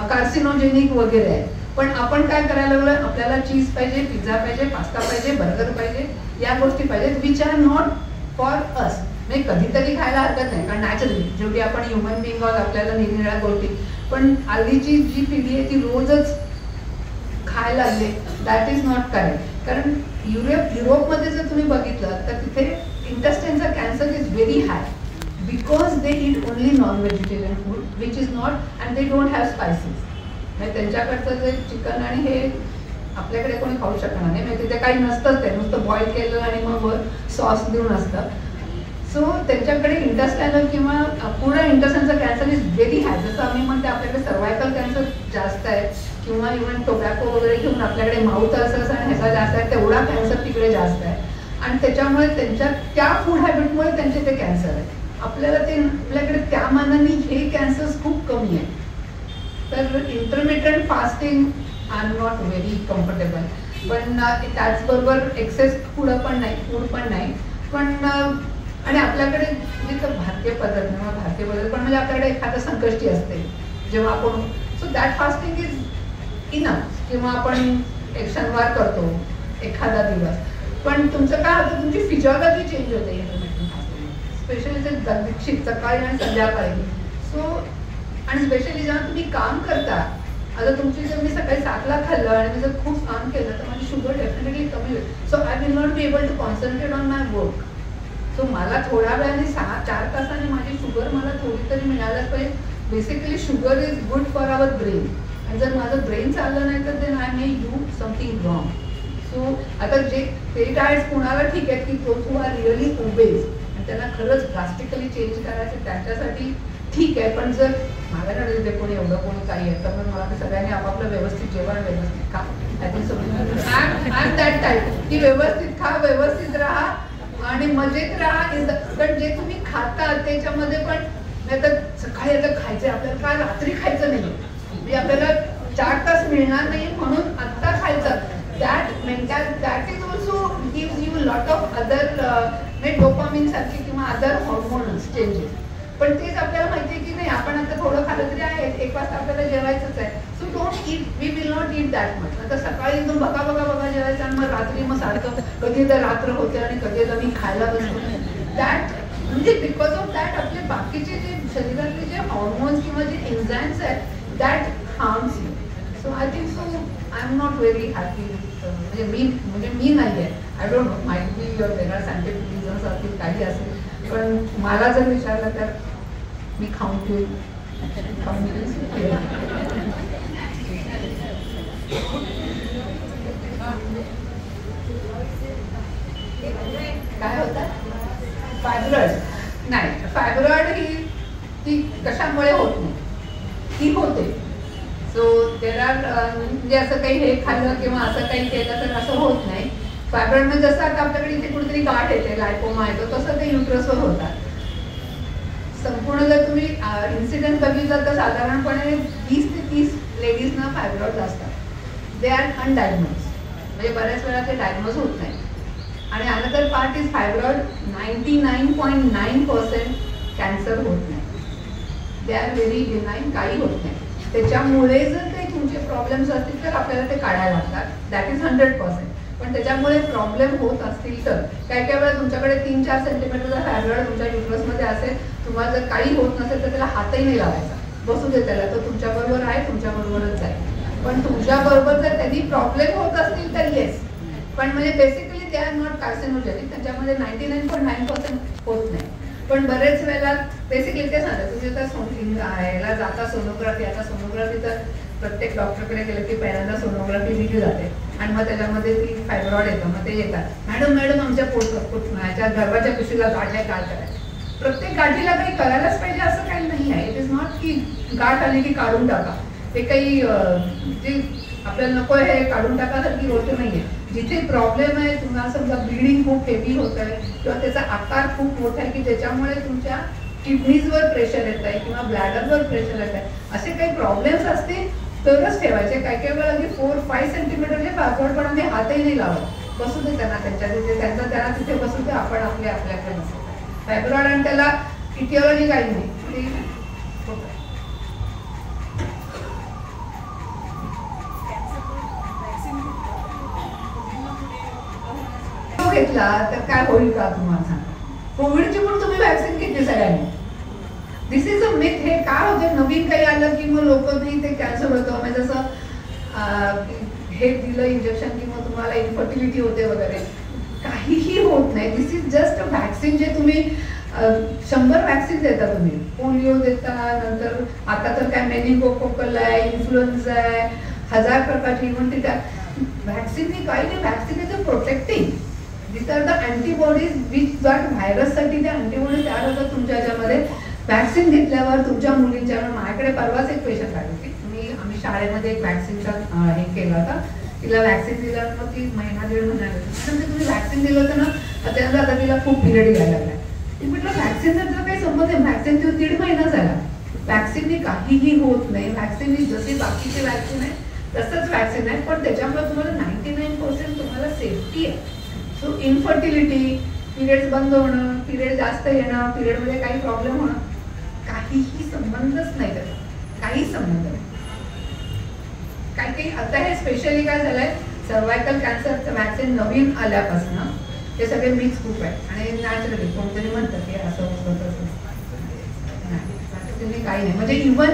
carcinogenic वगैरे आहे. पण आपण काय करायला लागलो, आपल्याला चीज पाहिजे, पिझ्झा पाहिजे, पास्ता पाहिजे, बर्गर पाहिजे, या गोष्टी पाहिजेत which are not for us. म्हणजे कधीतरी खायला हरकत नाही, कारण नॅचरली जेवढी आपण ह्युमन बिंग आहोत आपल्याला निरनिराळ्या गोष्टी, पण हल्लीची जी पिढी आहे ती रोजच खायला लागले, दॅट इज नॉट करेक्ट. कारण युरोपमध्ये जर तुम्ही बघितलं तर तिथे इंटेस्टाइनचा cancer is very high because they eat only non vegetarian food which is not and they don't have spices. म्हणजे त्यांच्याकडचं जे चिकन आणि हे आपल्याकडे कोणी खाऊ शकणार नाही, म्हणजे तिथे काही नसतंच, ते नुसतं बॉईल केलं आणि मग सॉस देऊन असतं. सो त्यांच्याकडे इंटेस्टाइनल किंवा पूर्ण इंटेस्टाइनचा कॅन्सर इज व्हेरी हाय. जसं आम्ही म्हणते आपल्याकडे सर्वायकल कॅन्सर जास्त आहे किंवा इव्हन टोबॅको वगैरे घेऊन आपल्याकडे माउथ अल्सर्स आणि ह्याचा जास्त आहे, तेवढा कॅन्सर तिकडे जास्त आहे. आणि त्याच्यामुळे त्यांच्या त्या फूड हॅबिटमुळे त्यांचे ते कॅन्सर आहे. आपल्याकडे त्या मानाने हे कॅन्सर्स खूप कमी आहे. तर intermittent fasting I am not very comfortable. पण त्याचबरोबर एक्सेस फूड पण नाही. पण आणि आपल्याकडे म्हणजे भारतीय पद्धत पण म्हणजे आपल्याकडे एखादं संकष्टी असते जेव्हा आपण, so that fasting is enough. किंवा आपण एक शनिवार करतो एखादा दिवस, पण तुमचं काय होतं, तुमची फिजिओलॉजी चेंज होते स्पेशली ते दक्षिण सकाळी आणि संध्याकाळी. सो आणि स्पेशली जेव्हा तुम्ही काम करता, आता तुमची जर मी सकाळी 7ला खाल्लं आणि मी जर खूप काम केलं तर माझी शुगर डेफिनेटली कमी होईल. So I will not be able to concentrate on my work. So मला थोड्या वेळाने 4 तासाने माझी शुगर मला थोडी तरी मिळायलाच पाहिजे. Basically sugar is good for our brain, आणि जर माझं ब्रेन चाललं नाही तर then I may do something wrong. So आता जे ते डाएट्स कुणाला ठीक आहेत की those who are really obese आणि त्यांना खरंच ड्रास्टिकली चेंज करायचं त्यांच्यासाठी ठीक आहे. पण जर माझ्याकडे तिथे कोणी एवढं कोणी काही आहे तर मग मला ते सगळ्यांनी आपापलं व्यवस्थित जेवण व्यवस्थित खा. I think I am that type की व्यवस्थित खा, व्यवस्थित राहा आणि मजेत राहा. पण जे तुम्ही खाता त्याच्यामध्ये पण नाही तर सकाळी आता खायचं आपल्याला, काय रात्री खायचं नाही म्हणजे आपल्याला 4 तास मिळणार नाही म्हणून आत्ता खायचं. That is also gives you lot of other dopamine सारखे किंवा अदर हॉर्मोन्स चेंजेस. पण तेच आपल्याला माहिती आहे की नाही आपण आता थोडं खाल्लं तरी आहे, 1 वाजता आपल्याला जेवायचंच आहे. So don't eat, we will not eat that much. आता सकाळी एकदम बघा जेवायचं आणि मग रात्री मग सारखं कधी तर रात्र होते आणि कधी तर मी खायला बसतो. दॅट म्हणजे बिकॉज ऑफ दॅट आपले बाकीचे जे शरीरातले जे हॉर्मोन्स किंवा जे एन्झाईम्स आहेत that harms you. So I think so I am not very happy. म्हणजे मी नाही आहे, I don't know, might be your देणार सायंटिफिक रिझन्स असतील काही असेल, पण मला जर विचारलं तर मी खाऊन घेईल. काय होतं फायब्रॉइड? नाही, फायब्रॉइड ही ती कशामुळे होत नाही, ती होते. सो देर आर म्हणजे असं काही हे खाल्लं किंवा असं काही केलं तर असं होत नाही. फायब्रॉइड म्हणजे जसं आता आपल्याकडे इथे कुठेतरी गाठ येते, लायपोमा येतो, तसं ते युट्रसवर होतात. संपूर्ण जर तुम्ही इन्सिडेंट बघितलं तर साधारणपणे 20 ते 30 लेडीजना फायब्रॉइड असतात. दे आर अनडायग्नोज, म्हणजे बऱ्याच वेळा ते डायग्नोज होत नाही. आणि another part is fibroid 99.9% cancer होत नाही. दे आर व्हेरी बिनाइन, काही होत नाही. त्याच्यामुळे जर काही तुमचे प्रॉब्लेम्स असतील तर आपल्याला ते काढायला लागतात, दॅट इज 100%. पण त्याच्यामुळे प्रॉब्लेम होत असतील तर काही वेळा तुमच्याकडे 3-4 सेंटीमीटरचा फायब्रॉइड तुमच्या युट्रसमध्ये असेल, तुम्हाला जर काही होत नसेल तर त्याला हातही नाही लावायचा, बसू दे त्याला, तो तुमच्याबरोबर आहे, तुमच्याबरोबरच आहे. पण तुमच्याबरोबर जर त्यांनी प्रॉब्लेम होत असतील तर येस, पण म्हणजे basically they are not carcinogenic, त्याच्यामध्ये 99.9% होत नाही. पण बरेच वेळेला बेसिकली ते सांगतात तुम्ही आता याला जाता सोनोग्राफी, आता सोनोग्राफी तर प्रत्येक डॉक्टरकडे गेलं की पहिल्यांदा सोनोग्राफी दिली जाते आणि मग त्याच्यामध्ये ती फायब्रॉइड येतं. मग ते येतात, मॅडम आमच्या ह्याच्या गर्भाच्या पिशवीला गाठ आहे, काय करायचं? प्रत्येक गाठीला काही करायलाच पाहिजे असं काही नाही आहे. इट इज नॉट की गाठ आली की काढून टाका, ते काही जे आपल्याला नको आहे हे काढून टाकासारखी गोष्ट नाही आहे. जिथे प्रॉब्लेम आहे, तुम्हाला समजा ब्लिडिंग खूप हेवी होत आहे किंवा त्याचा आकार खूप मोठा आहे की ज्याच्यामुळे तुमच्या किडनीजवर प्रेशर येत आहे किंवा ब्लॅडरवर प्रेशर येत आहे, असे काही प्रॉब्लेम्स असतील तरच ठेवायचे. काही वेळा अगदी 4-5 सेंटीमीटरचे फायब्रॉइड पण आम्ही हातही नाही लावत, बसू दे त्यांना त्यांच्या तिथे, त्यांना तिथे बसू दे, आपण आपल्याकडे बसू. फायब्रॉइड आणि त्याला इटिओलॉजी काही नाही. घेतला तर काय होईल का तुम्हाला सांगा? कोविडची पण तुम्ही व्हॅक्सिन घेतली सगळ्यांनी. दिस इज अ मिथ. हे काय होते, नवीन काही आलं की मग लोक नाही ते कॅन्सर होतं, म्हणजे जसं हे दिलं इंजेक्शन की मग तुम्हाला इन्फर्टिलिटी होते वगैरे, काहीही होत नाही. दिस इज जस्ट अ व्हॅक्सिन जे तुम्ही 100 व्हॅक्सिन देता. तुम्ही पोलिओ देता, नंतर आता तर काय मेनिंगोकोकल आहे, इन्फ्लुएन्झा आहे, 1000 प्रकारची इव्हन त्या व्हॅक्सिननी काही नाही. Vaccine is a protecting. This are the antibodies which that व्हायरससाठी त्या अँटीबॉडीज तयार होतात तुमच्या ह्याच्यामध्ये. व्हॅक्सिन घेतल्यावर तुमच्या मुलींच्या, माझ्याकडे परवाच एक पेशंट आली होती, आम्ही शाळेमध्ये एक व्हॅक्सिनचा हे केला होता, तिला व्हॅक्सिन दिलं, मग ती 1.5-1.5 महिना तुम्ही व्हॅक्सिन दिलं होतं ना, त्यानंतर आता तिला खूप पिरियड यायला लागला. ती म्हटलं व्हॅक्सिनचा तुला काही संबंध आहे? व्हॅक्सिन देऊन 1.5 महिना झाला. व्हॅक्सिननी काहीही होत नाही. व्हॅक्सिन जशी बाकीची व्हॅक्सिन आहे तसंच व्हॅक्सिन आहे, पण त्याच्यामुळे तुम्हाला 99% तुम्हाला सेफ्टी आहे. सो इन्फर्टिलिटी, पिरियड्स बंद होणं, पिरियड जास्त येणं, पिरियडमध्ये काही प्रॉब्लेम होणं, काहीही संबंधच नाही त्याचा, काही संबंध नाही. काही आता हे स्पेशली काय झालंय, सर्वायकल कॅन्सरचं व्हॅक्सिन नवीन आल्यापासून ते सगळे मिक्स खूप आहे आणि नॅचरली कोणतरी म्हणतं की असं होतं तसं नाही, काही नाही. म्हणजे इव्हन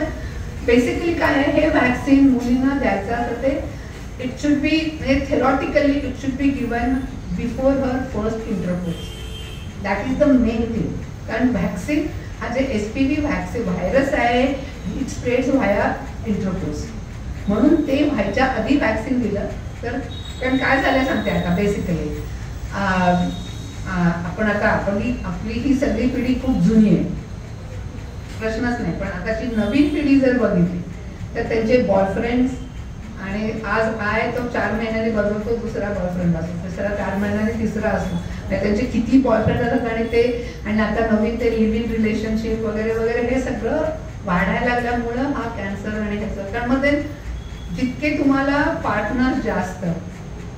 बेसिकली काय आहे, हे व्हॅक्सिन मुलींना द्यायचं तर ते इट शुड बी म्हणजे theoretically it should be given before her first intercourse. That is the main thing. कारण व्हॅक्सिन हा जे SPV व्हॅक्सिन व्हायरस आहे, इट स्प्रेड्स व्हाया इंटरकोर्स. म्हणून ते व्हायच्या आधी व्हॅक्सिन दिलं तर, कारण काय झालं सांगते आता बेसिकली आपण आता आपली ही सगळी पिढी खूप जुनी आहे, प्रश्नच नाही. पण आताची नवीन पिढी जर बघितली तर त्यांचे बॉयफ्रेंड्स, आणि आज आहे तो 4 महिन्याने बदलतो, दुसरा बॉयफ्रेंड असतो, तिसरा 4 महिन्याने तिसरा असतो. त्यांचे किती बॉयफ्रेंड असतात आणि ते, आणि आता नवीन ते लिव्ह इन रिलेशनशिप वगैरे वगैरे हे सगळं वाढायला लागल्यामुळं हा कॅन्सर आणि ह्याचं. कारण मग ते जितके तुम्हाला पार्टनर जास्त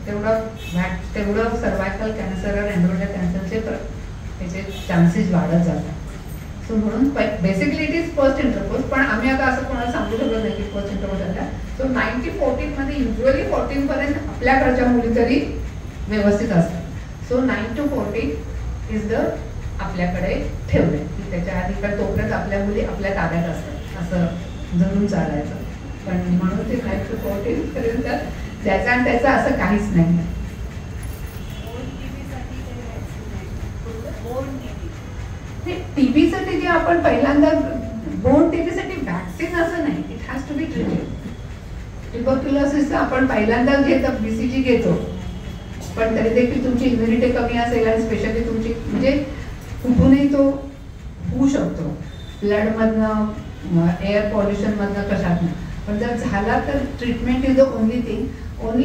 तेवढं सर्वायकल कॅन्सर आणि एंड्रोजन कॅन्सरचे त्याचे चान्सेस वाढत जातात. सो म्हणून basically it is first intercourse. पण आम्ही आता असं कोणाला सांगू शकत नाही की फर्स्ट इंटरकोर्स झाला. सो 9-14 मध्ये युजली 14 पर्यंत आपल्याकडच्या मुली तरी व्यवस्थित असतात. सो 9 to 14 इज द आपल्याकडे ठेवले की त्याच्या आधी, पण तोपर्यंत आपल्या मुली आपल्या ताब्यात असतात असं धरून चालायचं. पण म्हणून ते 9 to 14 पर्यंत त्याचा आणि त्याचं असं काहीच नाही. TB साठी जे आपण पहिल्यांदा बोर्न TB साठी व्हॅक्सिन असं नाही, it has to be treated. ट्युबरक्युलोसिसचा आपण पहिल्यांदा घेतो, BCG घेतो, पण तरी देखील तुमची इम्युनिटी कमी असेल आणि स्पेशली तुमची म्हणजे कुठूनही तो होऊ शकतो, ब्लडमधनं, एअर पॉल्युशनमधनं, कशातनं. पण जर झाला तर treatment is the only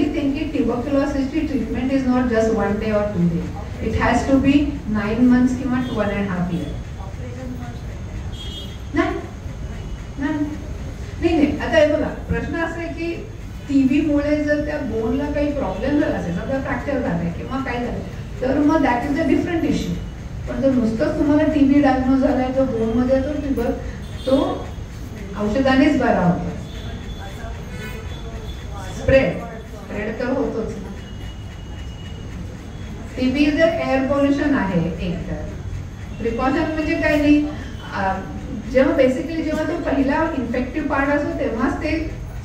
thing की ट्युबरक्युलोसिसची treatment is not just 1 day or 2 days. It has to be 9 months किंवा 1.5 years. नाही. आता हे बघा, प्रश्न असा आहे की TB मुळे जर त्या बोनला काही प्रॉब्लेम झाला असेल, समजा फ्रॅक्चर झालाय किंवा काय झालं, तर मग that is a different issue. पण जर नुसतंच तुम्हाला TB डायग्नोज झालाय, जो बोनमध्ये तो ट्युबर तो औषधानेच बरा होतो. स्प्रेड तर होतोच. TB जर एअर पोल्युशन आहे एक तर प्रिकॉशन म्हणजे काही नाही. जेव्हा बेसिकली जेव्हा तो पहिला इन्फेक्टिव्ह पार्ट असतो तेव्हाच ते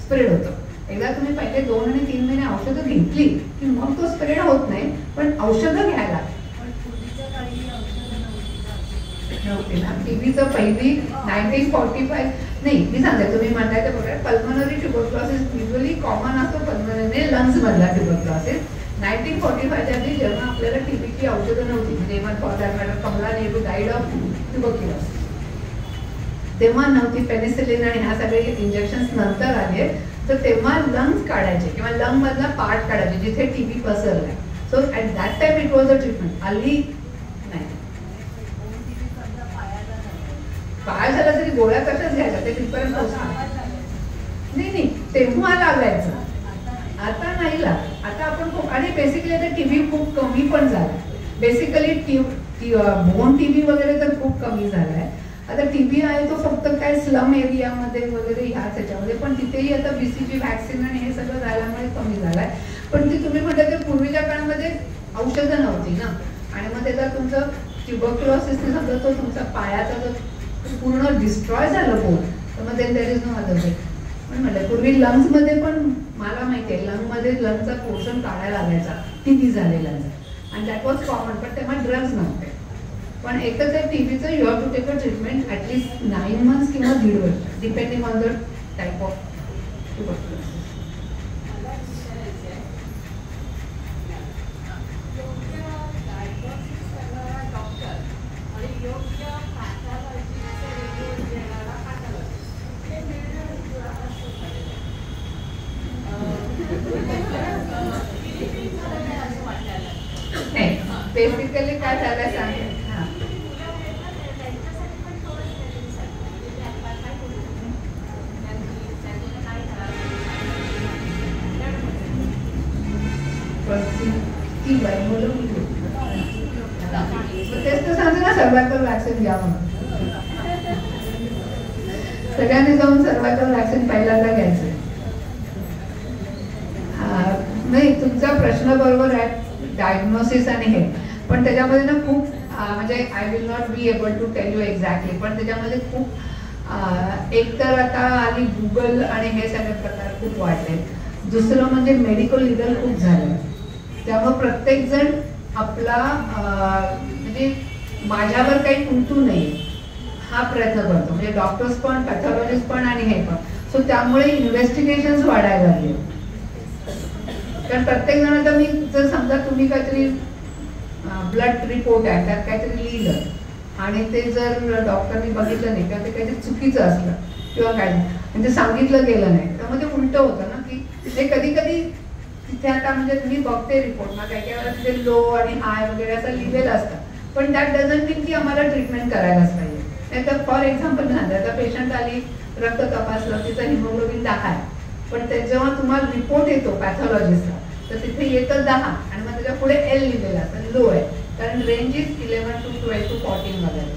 स्प्रेड होतं. एकदा तुम्ही पहिले 2 आणि 3 महिने औषधं घेतली की मग तो स्प्रेड होत नाही, पण औषधं घ्यायला नव्हती ना. TBचं पहिली 1945 नाही, मी सांगते तुम्ही म्हणताय ते बरोबर. पल्मनरी ट्युबरक्युलोसिस युजली कॉमन असतो, पल्मनरी लंग्स मधला ट्युबरक्युलोसिस. 1945च्या आधी जेव्हा आपल्याला TBची औषधं नव्हती, म्हणजे even for that matter Kamala Nehru died of tuberculosis, तेव्हा नव्हती. पेनिसिलिन आणि ह्या सगळे इंजेक्शन्स नंतर आले, तर तेव्हा लंग्स काढायचे किंवा लंग मधला पार्ट काढायचे जिथे TB पसरलाय. So at that time it was a treatment. हल्ली नाही, पाय झाला तरी गोळ्या कशाच घ्यायच्या, ते तिथपर्यंत पोहोचणार नाही. तेव्हा लागायचं, आता नाही लागत. आता आपण खूप, आणि बेसिकली आता TB खूप कमी पण झाला. बेसिकली बोन TB वगैरे तर खूप कमी झालाय. आता TB आहे तो फक्त काय स्लम एरियामध्ये वगैरे ह्याच ह्याच्यामध्ये, पण तिथेही आता BCG व्हॅक्सिन आणि हे सगळं झाल्यामुळे कमी झालाय. पण ती तुम्ही म्हणता की पूर्वीच्या काळामध्ये औषधं नव्हती ना, आणि मग त्याचा तुमचं ट्युबरक्युलोसिसने समजा तो तुमचा पायाचा जो पूर्ण डिस्ट्रॉय झालं बोन, तर मग there is no other way. पण म्हटलं पूर्वी लंग्समध्ये पण मला माहिती आहे, लंगमध्ये लंगचा पोर्शन काढायला लागायचा TB झालेल्यांचा, आणि दॅट वॉज कॉमन. पण तेव्हा ड्रग्ज नव्हते. पण एकच आहे TBचं, you have to take a treatment at least 9 months किंवा 1.5 वर्ष depending on the type of tuberculosis. Basically काय झालं सांगते. व्हॅक्सिन घ्या म्हणून. सगळ्यांनी जाऊन सर्वायकल व्हॅक्सिन पहिल्यांदा घ्यायचं. नाही, तुमचा प्रश्न बरोबर आहे, डायग्नोसिस आणि हे, पण त्याच्यामध्ये ना खूप म्हणजे I will not be able to tell you exactly, पण त्याच्यामध्ये खूप एक तर आता आली गुगल आणि हे सगळे प्रकार खूप वाढले. दुसरं म्हणजे मेडिकल लिगल खूप झालं, त्यामुळे प्रत्येक जण आपला म्हणजे माझ्यावर काही उलटू नये हा प्रयत्न करतो, म्हणजे डॉक्टर्स पण, पॅथॉलॉजिस्ट पण आणि हे पण. सो त्यामुळे इन्व्हेस्टिगेशन्स वाढायला लागले. कारण प्रत्येक जण, आता मी जर समजा तुम्ही काहीतरी ब्लड रिपोर्ट आहे त्यात काहीतरी लिहिलं आणि ते जर डॉक्टरनी बघितलं नाही किंवा ते काहीतरी चुकीचं असलं किंवा काय म्हणजे सांगितलं गेलं नाही, त्यामध्ये उलट होतं ना की ते कधी कधी तिथे आता म्हणजे तुम्ही बघते रिपोर्ट ना काही काही वेळा तिथे लो आणि हाय वगैरे असं लिहिलेलं असतं, पण दॅट डझंट मीन की आम्हाला ट्रीटमेंट करायलाच पाहिजे. नाही तर फॉर एक्झाम्पल झालं, आता पेशंट आली, रक्त तपासलं, तिचं हिमोग्लोबिन 10 आहे, पण ते जेव्हा तुम्हाला रिपोर्ट येतो पॅथॉलॉजिस्टचा तर तिथे येतं 10 आणि मग त्याच्या पुढे एल लिहिलेलं असतं, लो आहे, कारण रेंज इज 11 to 12 to 14 वगैरे.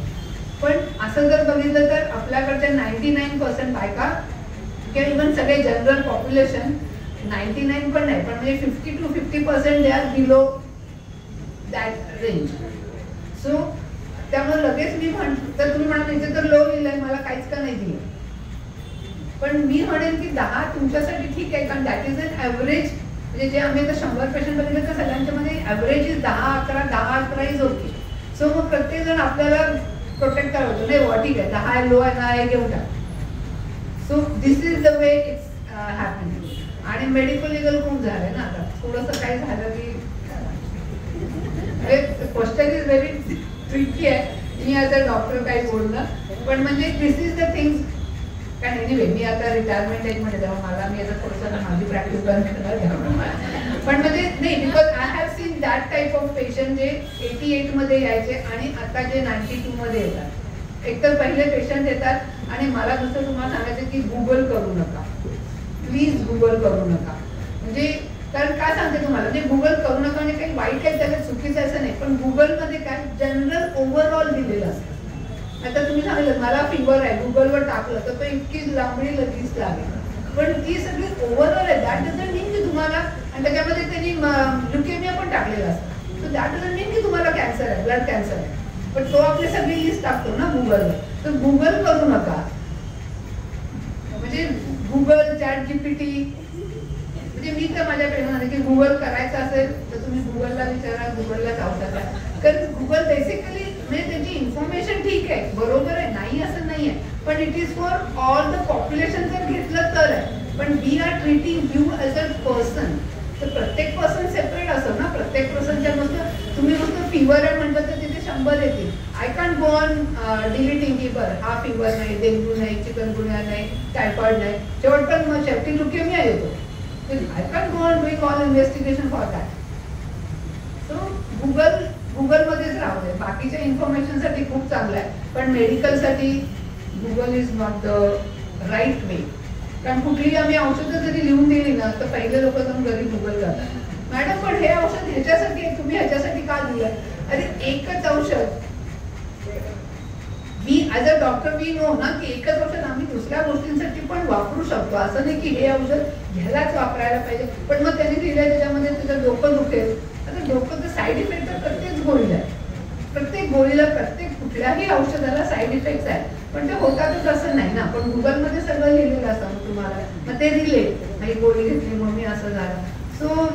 पण असं जर बघितलं तर आपल्याकडच्या 99% बायका किंवा इव्हन सगळे जनरल पॉप्युलेशन 99 पण नाही, पण म्हणजे 50 to 50% they are below that range. So त्यामुळे लगेच मी म्हणतो, तर तुम्ही म्हणा इथे तर लो लिहिलंय, मला काहीच का नाही दिलं, पण मी म्हणेन की 10 तुमच्यासाठी ठीक आहे, कारण दॅट इज एन ॲव्हरेज. म्हणजे जे आम्ही आता 100 पेशंट बघितले तर सगळ्यांच्या मध्ये average is 10-11 is okay. So मग प्रत्येक जण आपल्याला प्रोटेक्ट करावं, नाही ठीक आहे 10 लो आहे ना, हे घेऊन टाक. So this is the way it's happening. आणि मेडिकल लिगल खूप झालंय ना आता, थोडंसं काही झालं की क्वेश्चन इज व्हेरी ट्रिकी आहे. मी आता डॉक्टर काही बोलणं, पण म्हणजे दिस इज द थिंग्स. कारण एनिवे मी आता रिटायरमेंट एजमध्ये जाऊन मला मी आता थोडंसं माझी प्रॅक्टिस बंद करणार, पण म्हणजे नाही, because I have seen that type of patient जे 88 मध्ये यायचे आणि आता जे 92 मध्ये येतात. एकतर पहिले पेशंट येतात आणि मला दुसरं तुम्हाला सांगायचं की गुगल करू नका, प्लीज गुगल करू नका. म्हणजे कारण काय सांगते तुम्हाला, म्हणजे गुगल करू नका म्हणजे काही वाईट आहे त्याला, चुकीचं असं नाही, पण गुगलमध्ये काय जनरल ओव्हरऑल दिलेलं असतं. आता तुम्ही सांगितलं मला फिवर आहे, गुगलवर टाकलं तर तो इतकी लांबडी लगेच लागेल, पण ती सगळी ओव्हरऑल आहे. दॅट डझंट मीन की तुम्हाला, आणि त्याच्यामध्ये त्यांनी ल्युकेमिया पण टाकलेला असतं, सो दॅट डझंट मीन की तुम्हाला कॅन्सर आहे, ब्लड कॅन्सर आहे, पण तो आपली सगळी लिस्ट टाकतो ना गुगलवर. तर गुगल करू नका. म्हणजे गुगल, चॅट जीपीटी, म्हणजे मी तर माझ्याकडे म्हणते की गुगल करायचं असेल तर तुम्ही गुगलला विचारा, गुगलला जाऊ शकता. कारण गुगल बेसिकली म्हणजे त्यांची इन्फॉर्मेशन ठीक आहे, बरोबर आहे, नाही असं नाही आहे, पण it is for all the population जर घेतलं तर आहे. पण we are treating you as a person, तर प्रत्येक पर्सन सेपरेट असं ना, प्रत्येक पर्सनच्या नुसतं तुम्ही नुसतं फिवर आहे म्हटलं तर तिथे 100 येतील. I can't go on deleting की बरं हा फिवर नाही, डेंग्यू नाही, चिकनगुन्या नाही, टायफॉइड नाही, शेवट मग शेवटी ल्युकेमिया येतो. I can't go on doing all investigation for that. So गुगलमध्येच राहू दे. बाकीच्या इन्फॉर्मेशनसाठी खूप चांगलं आहे, पण मेडिकलसाठी Google is not the right way. कारण कुठलीही आम्ही औषधं जरी लिहून दिली ना तर पहिले लोक जाऊन घरी गुगल करतात, मॅडम पण हे औषध ह्याच्यासाठी आहे, तुम्ही ह्याच्यासाठी का दिलं? अरे एकच औषध, मी as a doctor we know ना की एकच औषध आम्ही दुसऱ्या गोष्टींसाठी पण वापरू शकतो. असं नाही की हे औषध ह्यालाच वापरायला पाहिजे. पण मग त्यांनी दिलंय त्याच्यामध्ये तुझं डोकं दुखेल, आता डोकं साईड इफेक्ट तर प्रत्येक गोळीला आहे, प्रत्येक गोळीला, प्रत्येक कुठल्याही औषधाला साईड इफेक्ट आहे, पण ते होतातच असं नाही ना. पण गुगलमध्ये सगळं लिहिलेलं असतं तुम्हाला, मग ते दिले, ही गोळी घेतली मग मी असं झालं. सो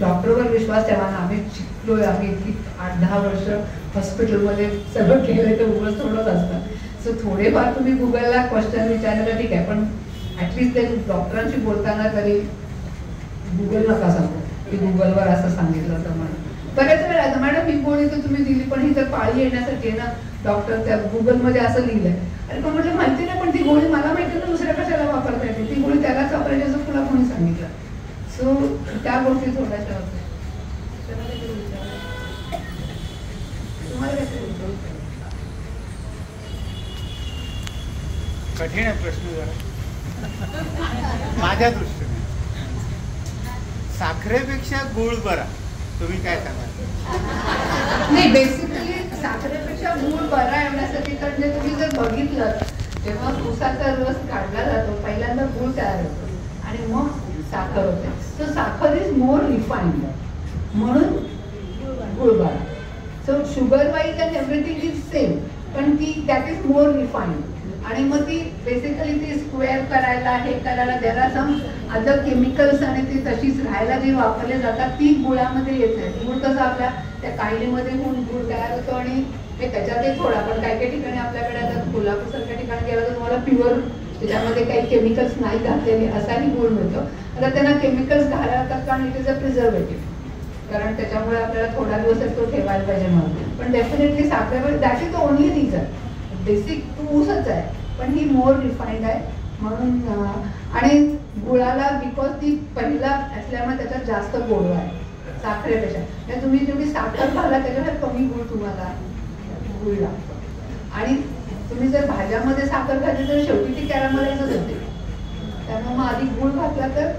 डॉक्टरवर विश्वास ठेवा ना. आम्ही शिकलोय, आम्ही इतकी 8-10 वर्ष हॉस्पिटलमध्ये सगळं केलंय, तर उगाच थोडंच असतं. सो थोडेफार तुम्ही गुगलला क्वेश्चन विचारायला ठीक आहे, पण ऍटलिस्ट ते डॉक्टरांशी बोलताना तरी गुगल नका सांगू की गुगलवर असं सांगितलं तर म्हणून. बऱ्याच वेळा आता मॅडम ही गोळी तर तुम्ही दिली, पण ही तर पाळी येण्यासाठी आहे ना, डॉक्टर त्या गुगलमध्ये असं लिहिलंय. अरे पण म्हटलं माहिती नाही, पण ती गोळी मला माहिती ना दुसऱ्या कशाला वापरता येते, ती गोळी त्यालाच वापरायची असं तुला कोणी सांगितलं. सो त्या गोष्टी थोड्याशा होत्या. कठीण आहे प्रश्न जरा माझ्या दृष्टीने. साखरेपेक्षा गुळ बरा. तुम्ही काय सांगाल? नाही, बेसिकली साखरेपेक्षा गुळ बरा एवढ्यासाठी तर म्हणजे तुम्ही जर बघितलं तेव्हा ऊसाचा रस काढला जातो, पहिल्यांदा गुळ तयार होतो आणि मग साखर होते. सो साखर इज मोर रिफाईंड, म्हणून गुळ बरा. So sugar wise and everything is same, पण ती दॅट इज मोर रिफाईंड. आणि मग ती बेसिकली ती स्क्वेअर करायला हे करायला त्याला सम अदर केमिकल्स आणि ती तशीच राहायला जी वापरले जातात ती गुळामध्ये येत नाही. गुळ कसं आपल्या त्या कायलीमध्ये होऊन गुळ तयार होतो आणि त्याच्यातही थोडा, पण काही काही ठिकाणी आपल्याकडे आता कोल्हापूर सारख्या ठिकाणी गेला तर तुम्हाला प्युअर त्याच्यामध्ये काही केमिकल्स नाही घातलेले असाही गुळ मिळतो. आता त्यांना केमिकल्स घालतात कारण इट इज अ प्रिझर्वेटिव्ह, कारण त्याच्यामुळे आपल्याला थोडा दिवस तो ठेवायला पाहिजे म्हणून. पण डेफिनेटली साखरेवर that is the only reason. Basic ऊसच आहे पण ही मोर रिफाईंड आहे म्हणून. आणि गुळाला बिकॉज ती पहिला असल्यामुळे त्याच्यात जास्त गोडवा आहे साखरेपेक्षा. म्हणजे तुम्ही जेवढी साखर घाला त्याच्यापेक्षा कमी गुळ तुम्हाला गुळ लागतो. आणि तुम्ही जर भाज्यामध्ये साखर घातली तर शेवटी ती कॅरामलाइजच होते. त्यामुळे मग आधी गुळ घातला तर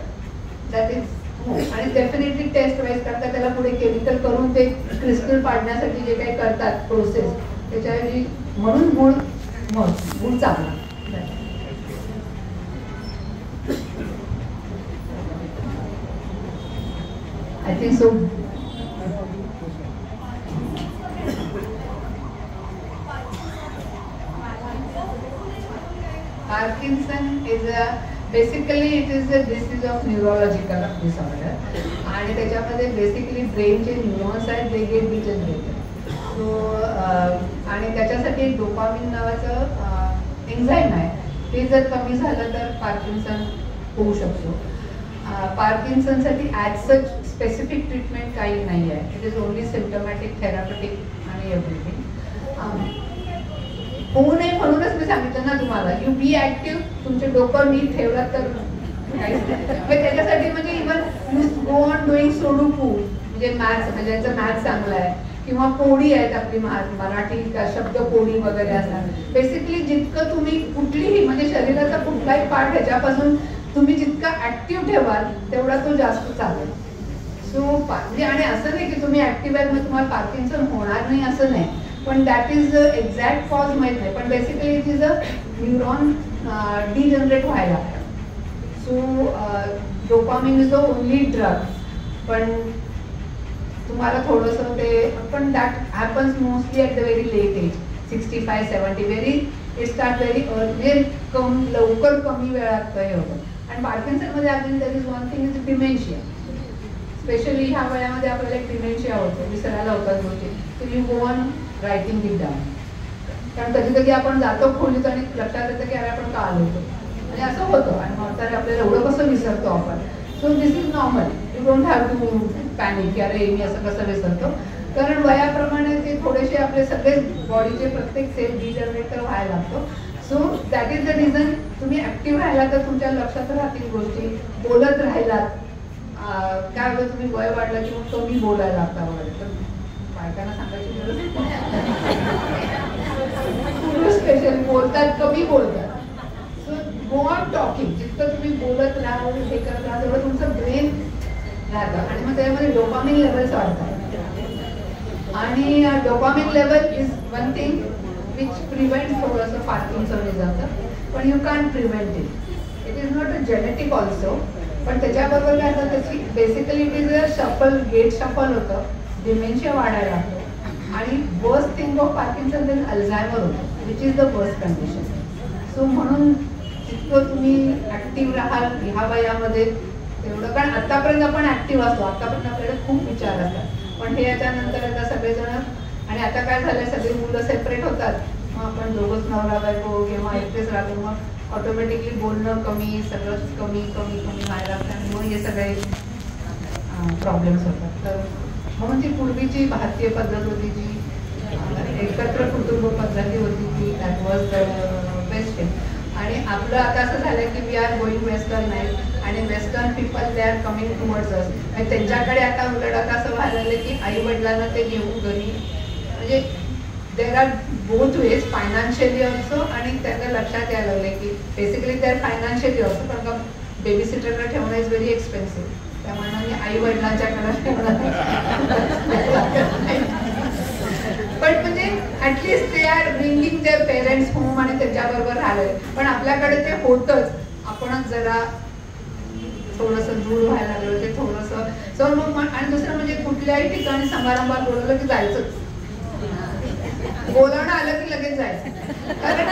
दॅट इज. आणि डेफिनेटली टेस्ट वाईज करतात त्याला पुढे केमिकल करून ते क्रिस्टल पाडण्यासाठी जे काही करतात प्रोसेस त्याच्याऐवजी म्हणून गुळ मग गुळ चांगला. I think so. Parkinson is basically it is a disease of neurological disorder आणि त्याच्यामध्ये बेसिकली ब्रेनचे न्यूरॉन्स आहेत ते गेट डिजनरेटेड. सो आणि त्याच्यासाठी डोपामिन नावाचं एन्झाईम आहे, ते जर कमी झालं तर पार्किन्सन होऊ शकतो. पार्किन्सनसाठी ॲज सच स्पेसिफिक ट्रीटमेंट काही नाही आहे. It is only symptomatic, therapeutic आणि एव्हरीथिंग. होऊ नये म्हणूनच मी सांगितलं ना तुम्हाला, यू बी ऍक्टिव्ह. तुमचे डोकं नीट ठेवलं तर काहीच नाही. त्याच्यासाठी म्हणजे even you go on doing sudoku म्हणजे मॅथ्स, म्हणजे यांचं मॅथ्स चांगलं आहे किंवा कोडी आहेत आपली मराठी शब्द कोडी वगैरे असतात. बेसिकली जितकं तुम्ही कुठलीही म्हणजे शरीराचा कुठलाही पार्ट ह्याच्यापासून तुम्ही जितका ऍक्टिव्ह ठेवाल तेवढा तो जास्त चालेल. सो म्हणजे आणि असं नाही की तुम्ही ऍक्टिव्ह आहे मग तुम्हाला पार्किन्सन होणार नाही असं नाही, पण दॅट इज एक्झॅक्ट कॉज माहीत नाही. पण basically it is a neuron degenerate व्हायला. So dopamine is the only drug. पण तुम्हाला थोडंसं ते, पण that happens mostly at the very late age, 65-70. Very it start very म्हणजे लवकर कमी वेळात हे होतं. आणि पार्किन्सनमध्ये अजून that is one thing is dementia. Specially ह्या वयामध्ये आपल्याला एक डिमेन्शिया होतो, विसरायला होतात गोष्टी. So you go on writing it down. कारण कधी कधी आपण जातो खोलीत आणि लक्षात येतं की अरे आपण का आलो होतो म्हणजे असं होतं. आणि मग तर आपल्याला एवढं कसं विसरतो आपण. So this is normal. You don't have to panic की अरे मी असं कसं विसरतो. कारण वयाप्रमाणे ते थोडेसे आपले सगळे बॉडीचे प्रत्येक सेल डिजनरेट व्हायला लागतो. So that is the reason. तुम्ही ऍक्टिव्ह राहिला तर तुमच्या लक्षात राहतील गोष्टी. बोलत राहिलात काय होतं, तुम्ही वय वाढलं की मग कमी बोलायला लागता वगैरे. तर बायकांना सांगायची गरज स्पेशली बोलतात, कमी बोलतात. So go on talking. जितकं तुम्ही बोलत राहा हे करत राहा तेवढं तुमचं ब्रेन राहतं आणि मग त्याच्यामध्ये डोपामिन लेवल्स वाढतात. आणि dopamine level is one thing which prevent थोडंसं पार्किन्सनिझमचं, पण you can prevent it. It is not a genetic also. पण त्याच्याबरोबर काय होतं, त्याची basically it is a shuffle, get shuffle होतं, डिमेन्शिया वाढायला लागतो. आणि worst thing of Parkinson then Alzheimer होतं, which is the worst condition. So म्हणून जितकं तुम्ही ॲक्टिव्ह राहाल ह्या वयामध्ये तेवढं. कारण आत्तापर्यंत आपण ॲक्टिव्ह असतो, आत्तापर्यंत आपल्याकडे खूप विचार असतात. पण हे याच्यानंतर आता सगळेजण, आणि आता काय झालंय सगळी मुलं सेपरेट होतात, मग आपण दोघंच नवरा बायको किंवा एकटेच राहतो, मग ऑटोमॅटिकली बोलणं कमी, सगळं कमी कमी कमी व्हायला लागतं आणि मग हे सगळे प्रॉब्लेम्स होतात. तर म्हणून ती पूर्वीची भारतीय पद्धत होती जी एकत्र कुटुंब पद्धती होती ती दॅट वॉज द बेस्ट. आणि आपलं आता असं झालं की वी आर गोईंग वेस्टर्न आहे आणि western people they are coming towards अस. आणि त्यांच्याकडे आता उलट आता असं व्हायला लागलं की आई वडिलांना ते घेऊन घरी, म्हणजे there R both ways, financially also. आणि त्यांना लक्षात यायला लागले की बेसिकली देर फायनान्शियली ऑल्सो, कारण का बेबी सिटरला ठेवणं इज व्हेरी एक्सपेन्सिव्ह. त्यामुळे आई वडिलांच्या पण म्हणजे ऍटलिस्ट ते are bringing their parents home आणि त्याच्याबरोबर राहिले. पण आपल्याकडे ते होतच, आपणच जरा थोडस दूर व्हायला लागलो ते थोडंसं. सो मग आणि दुसरं म्हणजे कुठल्याही ठिकाणी समारंभात बोलवलं की जायचंच, बोलावणं आलं की लगेच जायचं. कारण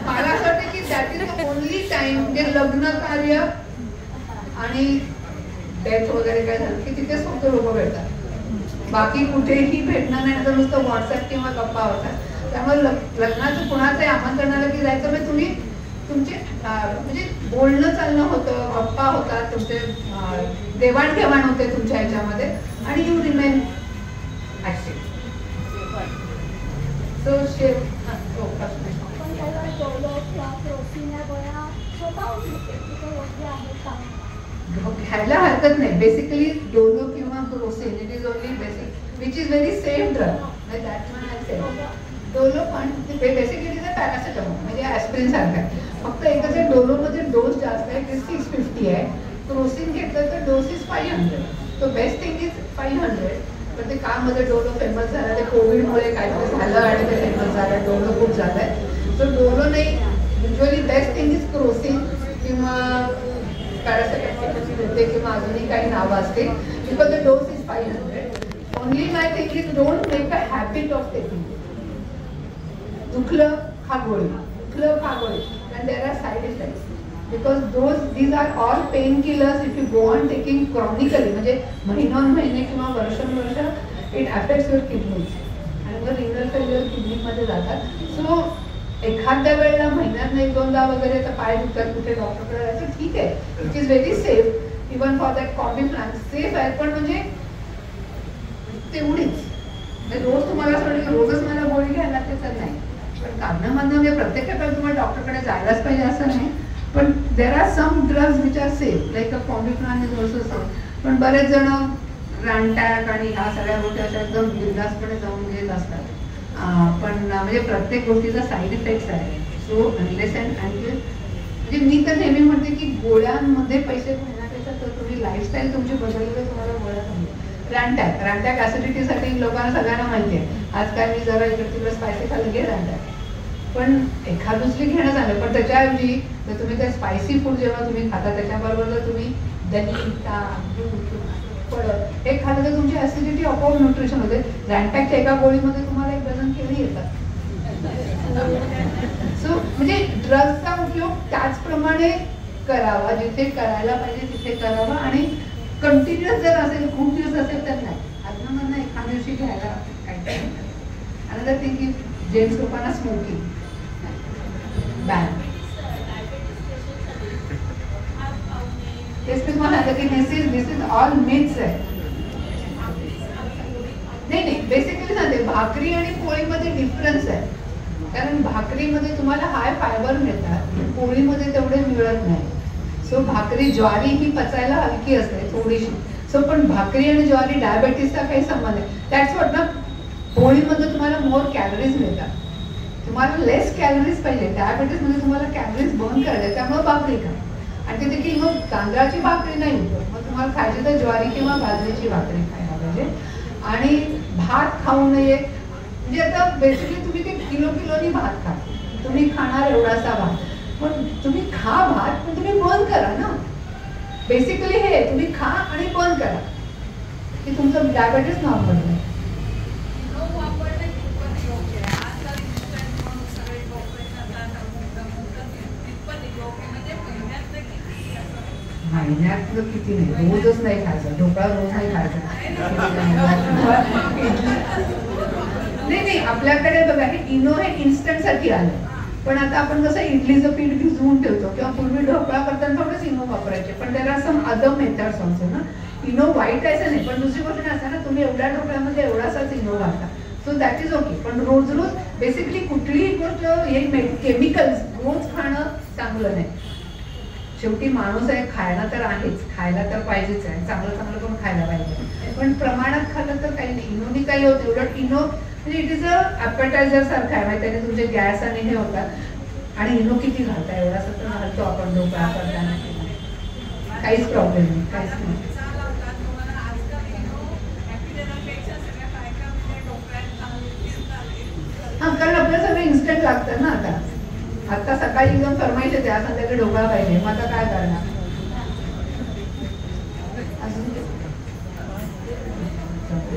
मला असं वाटतं की that is the only time म्हणजे लग्न कार्य आणि डेथ वगैरे काय झालं की तिथेच फक्त लोक भेटतात, बाकी कुठेही भेटणार नाही. तर नुसतं व्हॉट्सअप किंवा गप्पा होतात. त्यामुळे लग्नाचं कुणाचंही आमंत्रण आलं की जायचं. म्हणजे तुम्ही तुमचे म्हणजे बोलणं चालणं होतं, गप्पा होतात, तुमचे देवाणघेवाण होते तुमच्या ह्याच्यामध्ये आणि यू रिमेन ऍक्टिव्ह. सो घ्यायला हरकत नाही. बेसिकली डोलो किंवा Crocin it is only basic which is very safe drug. Dolo पण बेसिकली इज अ पॅरासिटामॉल म्हणजे ॲस्पिरिन सारखं आहे. फक्त एकच आहे, डोलोमध्ये डोस जास्त आहे, ते 650 आहे. क्रोसिन घेतलं तर डोस इज 500. तो बेस्ट थिंग इज 500. पण ते का मध्ये डोलो फेमस झालं, ते कोविडमुळे काहीतरी झालं आणि ते फेमस झालं, डोलो खूप झालंय. सो डोलो नाही, usually best thing is crocin किंवा पॅरासिटामॉल होते किंवा अजूनही काही नावं असतील. Because the dose is 500. Only my thing is don't make a habit of taking. दुखलं खा गोळी, दुखलं खा गोळी, and there are side effects because these are all painkillers. If you go on taking chronically म्हणजे महिने किंवा वर्ष it affects your kidneys आणि मग renal failure kidney मध्ये जातात. सो एखाद्या वेळेला महिन्यात एक दोनदा वगैरे तर पाय दुखतात कुठे डॉक्टरकडे जायचं ठीक आहे, it is very safe even for that combi plan safe आहे. पण म्हणजे तेवढीच रोज तुम्हाला असं रोजच मला गोळी घ्यायला लागते तर नाही. पण काढणं म्हणजे प्रत्येक वेळेला तुम्हाला डॉक्टरकडे जायलाच पाहिजे असं नाही. पण there are some drugs which are safe like a Combiflam is also safe. पण बरेच जण रॅन्टॅक आणि ह्या सगळ्या गोष्टी अशा एकदम बिंदासपणे जाऊन घेत असतात. पण म्हणजे प्रत्येक गोष्टीचा साईड इफेक्ट्स आहे. सो अनलेस अँड म्हणजे मी तर नेहमी म्हणते की गोळ्यांमध्ये पैसे घालण्यापेक्षा तर तुम्ही लाईफस्टाईल तुमची बदलली तुम्हाला गोळ्या कमी. रॅन्टॅक ऍसिडिटीसाठी लोकांना सगळ्यांना माहिती आहे. आज काय मी जरा इकडे तिकडे स्पायसी खाल्लं घे रॅन्टॅक, पण एखाद दुसरी घेणं झालं. पण त्याच्याऐवजी जर तुम्ही ते स्पायसी फूड जेव्हा तुम्ही खाता त्याच्याबरोबर जर तुम्ही दही फळं हे खाल्लं तर तुमची ऍसिडिटी आपोआप न्यूट्रिशन होते. रॅन्टॅकच्या एका गोळीमध्ये तुम्हाला 1 डझन केळी येतात. सो म्हणजे ड्रग्सचा उपयोग त्याचप्रमाणे करावा, जिथे करायला पाहिजे तिथे करावा आणि कंटिन्युअस जर असेल खूप दिवस असेल तर नाही. आजनं एखाद्या दिवशी घ्यायला काय. अनदर थिंग की जेंट्स लोकांना स्मोकिंग बॅन. तेच मी तुम्हाला की दिस इज ऑल मिथ्स आहे. नाही बेसिकली सांगते भाकरी आणि पोळीमध्ये डिफरन्स आहे. कारण भाकरीमध्ये तुम्हाला हाय फायबर मिळतात, पोळीमध्ये तेवढे मिळत नाही. सो भाकरी ज्वारी ही पचायला हलकी असते थोडीशी. सो पण भाकरी आणि ज्वारी डायबेटीसचा काही संबंध आहे. दॅट्स व्हॉट ना. पोळीमध्ये तुम्हाला मोर कॅलरीज मिळतात, तुम्हाला लेस कॅलरीज पाहिजे. डायबेटीसमध्ये तुम्हाला कॅलरीज बर्न करायचे, त्यामुळे भाकरी खा. आणि ते देखील मग तांदळाची भाकरी नाही होतं, मग तुम्हाला खायची तर ज्वारी किंवा बाजरीची भाकरी खायला पाहिजे. आणि भात खाऊ नये. म्हणजे आता बेसिकली तुम्ही ते किलोनी भात खा, तुम्ही खाणार एवढासा भात, पण तुम्ही खा भात पण तुम्ही बर्न करा ना. बेसिकली हे तुम्ही खा आणि बर्न करा की तुमचं डायबेटीस नॉर्मल नाही. महिन्यातलं किती नाही, रोजच नाही खायचं. ढोकळा रोज नाही खायचा. नाही आपल्याकडे बघा हे इनो हे इन्स्टंट साठी आलं. पण आता आपण कसं इडलीचं पीठ भिजवून ठेवतो किंवा पूर्वी ढोकळा करताना थोडंच इनो वापरायचे. पण there are some other methods also ना. इनो वाईट आहे नाही, पण दुसरी गोष्ट असते ना, तुम्ही एवढ्या ढोकळ्यामध्ये एवढासाच इनो घालता. So that is okay. पण रोज बेसिकली कुठलीही गोष्ट हे केमिकल्स रोज खाणं चांगलं नाही. शेवटी माणूस आहे, खायला तर आहेच, खायला तर पाहिजेच आहे, चांगलं पण खायला पाहिजे. पण प्रमाणात खाल्लं तर काही नाही. इनोनी काही होत. उलट इनो म्हणजे इट इज अ ॲपेटायझर सारखं आहे. माहिती त्याने तुमचे गॅस आणि हे होतात. आणि इनो किती घालता, एवढासा तर घालतो आपण ढोकळा करताना, काहीच प्रॉब्लेम नाही, काहीच नाही. कारण आपल्याला सगळं इन्स्टंट लागतं ना. आता सकाळी एकदम फरमाईश येते, आज संध्याकाळी ढोकळा पाहिजे, मग आता काय करणार.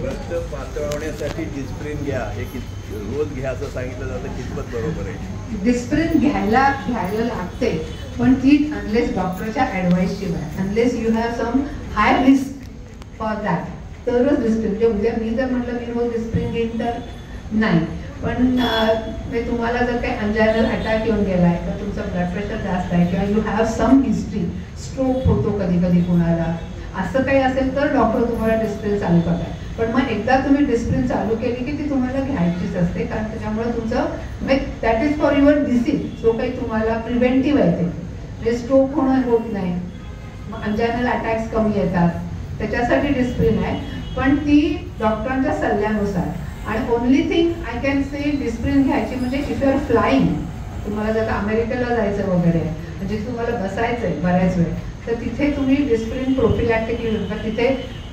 रक्त पातळवण्यासाठी डिस्प्रिन घ्या, हे रोज घ्या असं सांगितलं जातं, कितपत बरोबर आहे? डिस्प्रिन घ्यायला लागते, पण ती अनलेस डॉक्टरच्या ऍडवाइस शिवाय, unless you have some high risk for that, तरच डिस्प्रिन. म्हणजे उद्या मी जर म्हटलं मी रोज डिस्प्रिन घेईन तर नाही. पण तुम्हाला जर काही अंजायनल अटॅक येऊन गेलाय, तर तुमचं ब्लड प्रेशर जास्त आहे, किंवा you have some history, stroke होतो कधी कधी कुणाला, असं काही असेल तर डॉक्टर तुम्हाला डिस्प्रिन चालू करतात. पण मग एकदा तुम्ही डिस्प्रिन चालू केली की ती तुम्हाला घ्यायचीच असते, कारण त्याच्यामुळे तुमचं that is for your disease. जो काही तुम्हाला प्रिव्हेंटिव्ह आहे ते, म्हणजे स्ट्रोक होत नाही, मग अंजायनल अटॅक्स कमी येतात, त्याच्यासाठी डिस्प्रिन आहे. पण ती डॉक्टरांच्या सल्ल्यानुसार. आणि only thing I can say Disprin घ्यायची म्हणजे इफ यू आर फ्लाईंग, तुम्हाला जर अमेरिकेला जायचं वगैरे, म्हणजे तुम्हाला बसायचं आहे बऱ्याच वेळ, तर तिथे तुम्ही डिस्प्रिन प्रोफिलॅक्टिकली घेऊन, तिथे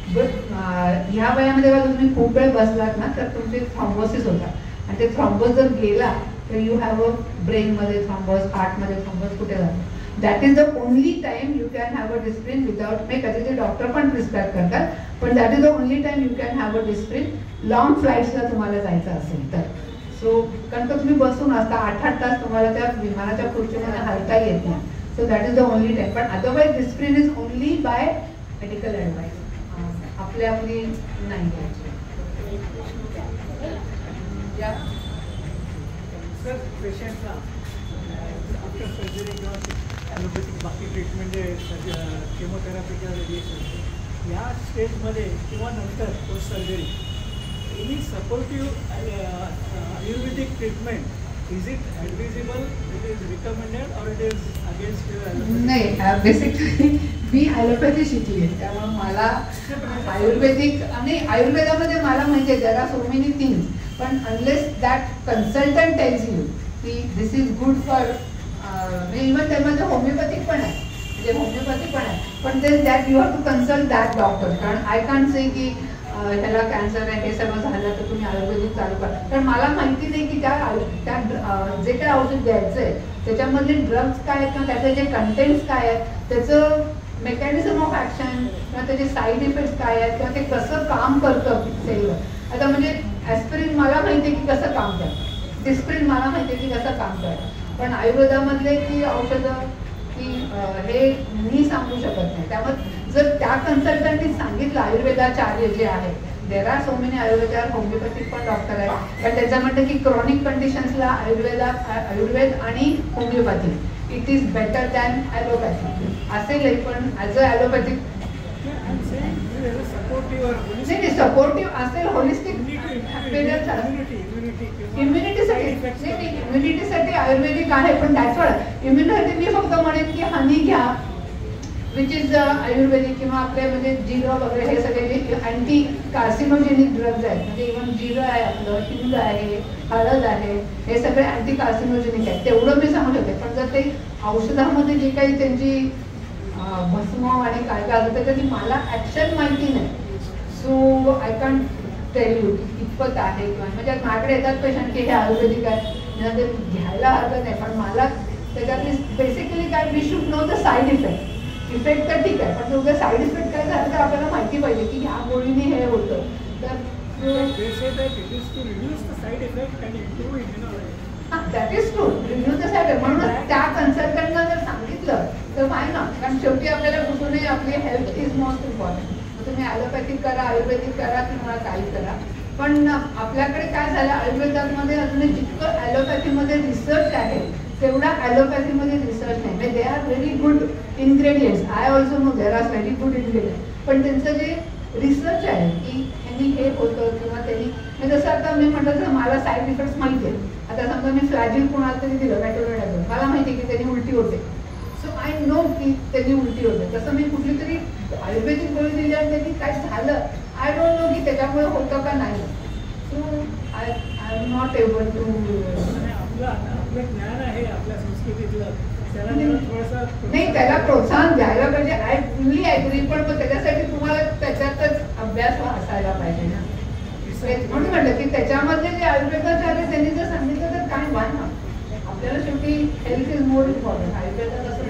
ह्या वयामध्ये बघा तुम्ही खूप वेळ बसलात ना तर तुमचे थ्रॉम्बोसिस होतात, आणि ते थ्रॉम्बोस जर गेला तर यू हॅव अ ब्रेनमध्ये थ्रॉम्बोस, हार्टमध्ये थ्रॉम्बोस कुठे जातो. That is the only time you can have a Disprin without, may कधी ते डॉक्टर पण प्रिस्क्राईब करतात, पण that is the only time you can have a Disprin long फ्लाईट्सला तुम्हाला जायचं असेल तर. सो कारण का तुम्ही बसून असता 8-8 तास, तुम्हाला त्या विमानाच्या खुर्चीमध्ये हलता येत नाही. So that is the only time. पण otherwise Disprin is only by medical advice, आपल्या आपली नाही घ्यायची. सर, पेशंटला आफ्टर सर्जरी किंवा ॲलोपॅथिक बाकी ट्रीटमेंट जे केमोथेरपी किंवा रेडिएशन या स्टेजमध्ये किंवा नंतर post surgery any supportive ayurvedic treatment, is it advisable, it is recommended or it is against your allopathy? नाही, बेसिकली मी ॲलोपॅथी शिकली आहे, त्यामुळे मला आयुर्वेदिक आणि आयुर्वेदामध्ये मला माहिती आहे there are so many things, पण unless that consultant tells you की this is good for, even त्यामध्ये होमिओपॅथिक पण आहे, म्हणजे होमिओपॅथी पण आहे, पण ते that you have to consult that doctor. कारण आय कांट से की ह्याला कॅन्सर आहे हे सगळं झालं तर तुम्ही आयुर्वेदिक चालू करा, कारण मला माहिती नाही की त्या जे काही औषध द्यायचं आहे त्याच्यामधले ड्रग्स काय आहेत, किंवा त्याचे जे कंटेंट्स काय आहेत, त्याचं मेकॅनिझम ऑफ ॲक्शन किंवा त्याचे साईड इफेक्ट्स काय आहेत, किंवा ते कसं काम करतं सेलवर. आता म्हणजे ॲस्पिरिन मला माहिती आहे की कसं काम करतं, डिस्प्रिन मला माहिती आहे की कसं काम करतं, पण आयुर्वेदामधले की औषधं की हे मी सांगू शकत नाही. त्यामुळे जर त्या कन्सल्टंटनी सांगितलं, आयुर्वेदाचार्य जे आहे, देर आर सो मेनी आयुर्वेदात, होमिओपॅथिक पण डॉक्टर आहे, पण त्याचं म्हणतं की क्रॉनिक कंडिशन्सला आयुर्वेद आणि homeopathy it is better than allopathy असेल. पण ॲज अ ॲलोपॅथिक नाही, सपोर्टिव्ह असेल, होलिस्टिक इम्युनिटीसाठी आयुर्वेदिक आहे, पण त्याच वेळा इम्युनिटी मी फक्त म्हणेन की हनी घ्या, विच इज आयुर्वेदिक, किंवा आपले म्हणजे जिरं वगैरे हे सगळे जे अँटी कार्सिनोजेनिक ड्रग्ज आहेत, म्हणजे इव्हन जिरं आहे, आपलं हिंग आहे, हळद आहे, हे सगळे अँटी कार्सिनोजेनिक आहेत, तेवढं मी सांगू शकते. पण जर ते औषधामध्ये जे काही त्यांची भस्म आणि काय काय असतं त्याची मला ॲक्शन माहिती नाही, so I can't tell you कितपत आहे, किंवा म्हणजे माझ्याकडे येतात पेशंट की हे आयुर्वेदिक आहे, ते घ्यायला हरकत नाही, पण मला त्याच्यातली बेसिकली काय, we should know the side effect तर ठीक आहे, पण उद्या साईड इफेक्ट काय झालं तर आपल्याला माहिती पाहिजे की ह्या गोळीने हे होतं. तर that is true, review the side. म्हणून त्या कन्सल्टंटला जर सांगितलं तर माय ना, कारण शेवटी आपल्याला कुठूनही आपली हेल्थ इज मोस्ट इम्पॉर्टंट. तुम्ही ॲलोपॅथिक करा, आयुर्वेदिक करा, किंवा काही करा, पण आपल्याकडे काय झालं, आयुर्वेदामध्ये अजून जितकं ॲलोपॅथीमध्ये रिसर्च आहे तेवढा ॲलोपॅथीमध्ये रिसर्च नाही. म्हणजे they are very good ingredients, I also know there are very good ingredients, पण त्यांचं जे रिसर्च आहे की ह्यांनी हे होतं किंवा त्यांनी, जसं आता मी म्हटलं तर मला साईड इफेक्ट्स माहिती आहे. आता समजा मी फ्लॅजिल कोणाला तरी दिलं मॅटोरेडाजोल, मला माहिती आहे की त्यांनी उलटी होते, सो आय नो की त्यांनी उलटी होते. तसं मी कुठली तरी आयुर्वेदिक गोळी दिली आणि त्यांनी काय झालं, आय डोंट नो की त्याच्यामुळे होतं का नाही. So I am not able to. आपलं ज्ञान आहे आपल्या संस्कृतीतलं, नाही, त्याला प्रोत्साहन द्यायला पाहिजे. आय फुल्ली ॲग्री, पण त्याच्यासाठी तुम्हाला त्याच्यातच अभ्यास असायला पाहिजे ना. म्हणून म्हटलं की त्याच्यामध्ये जे आयुर्वेदाचार्य आहे त्यांनी जर सांगितलं तर काय व्हाय ना, आपल्याला शेवटी हेल्थ इज मोर इम्पॉर्टंट. आयुर्वेदात असं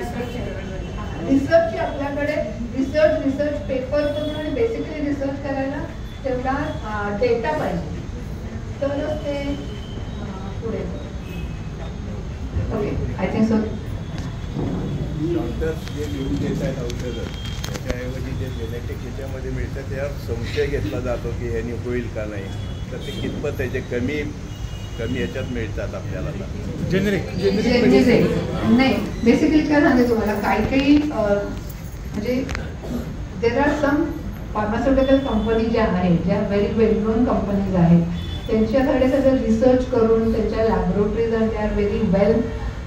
रिसर्चची आपल्याकडे रिसर्च पेपर करून आणि बेसिकली रिसर्च करायला तेवढा डेटा पाहिजे, तरच ते पुढे. Okay, I think so. Doctors जे लिहून देत आहेत औषधं त्याच्याऐवजी जे जेनेटिक ह्याच्यामध्ये मिळतं त्यावर संशय घेतला जातो की ह्यानी होईल का नाही, तर ते कितपत त्याचे कमी ह्याच्यात मिळतात आपल्याला. जेनेरिक नाही, बेसिकली काय सांगते तुम्हाला, काही म्हणजे there are some pharmaceutical company ज्या आहेत, ज्या व्हेरी वेल नोन कंपनीज आहेत, त्यांच्याकडे सगळं रिसर्च करून त्यांच्या लॅबोरेटरीज आणि दे आर व्हेरी वेल,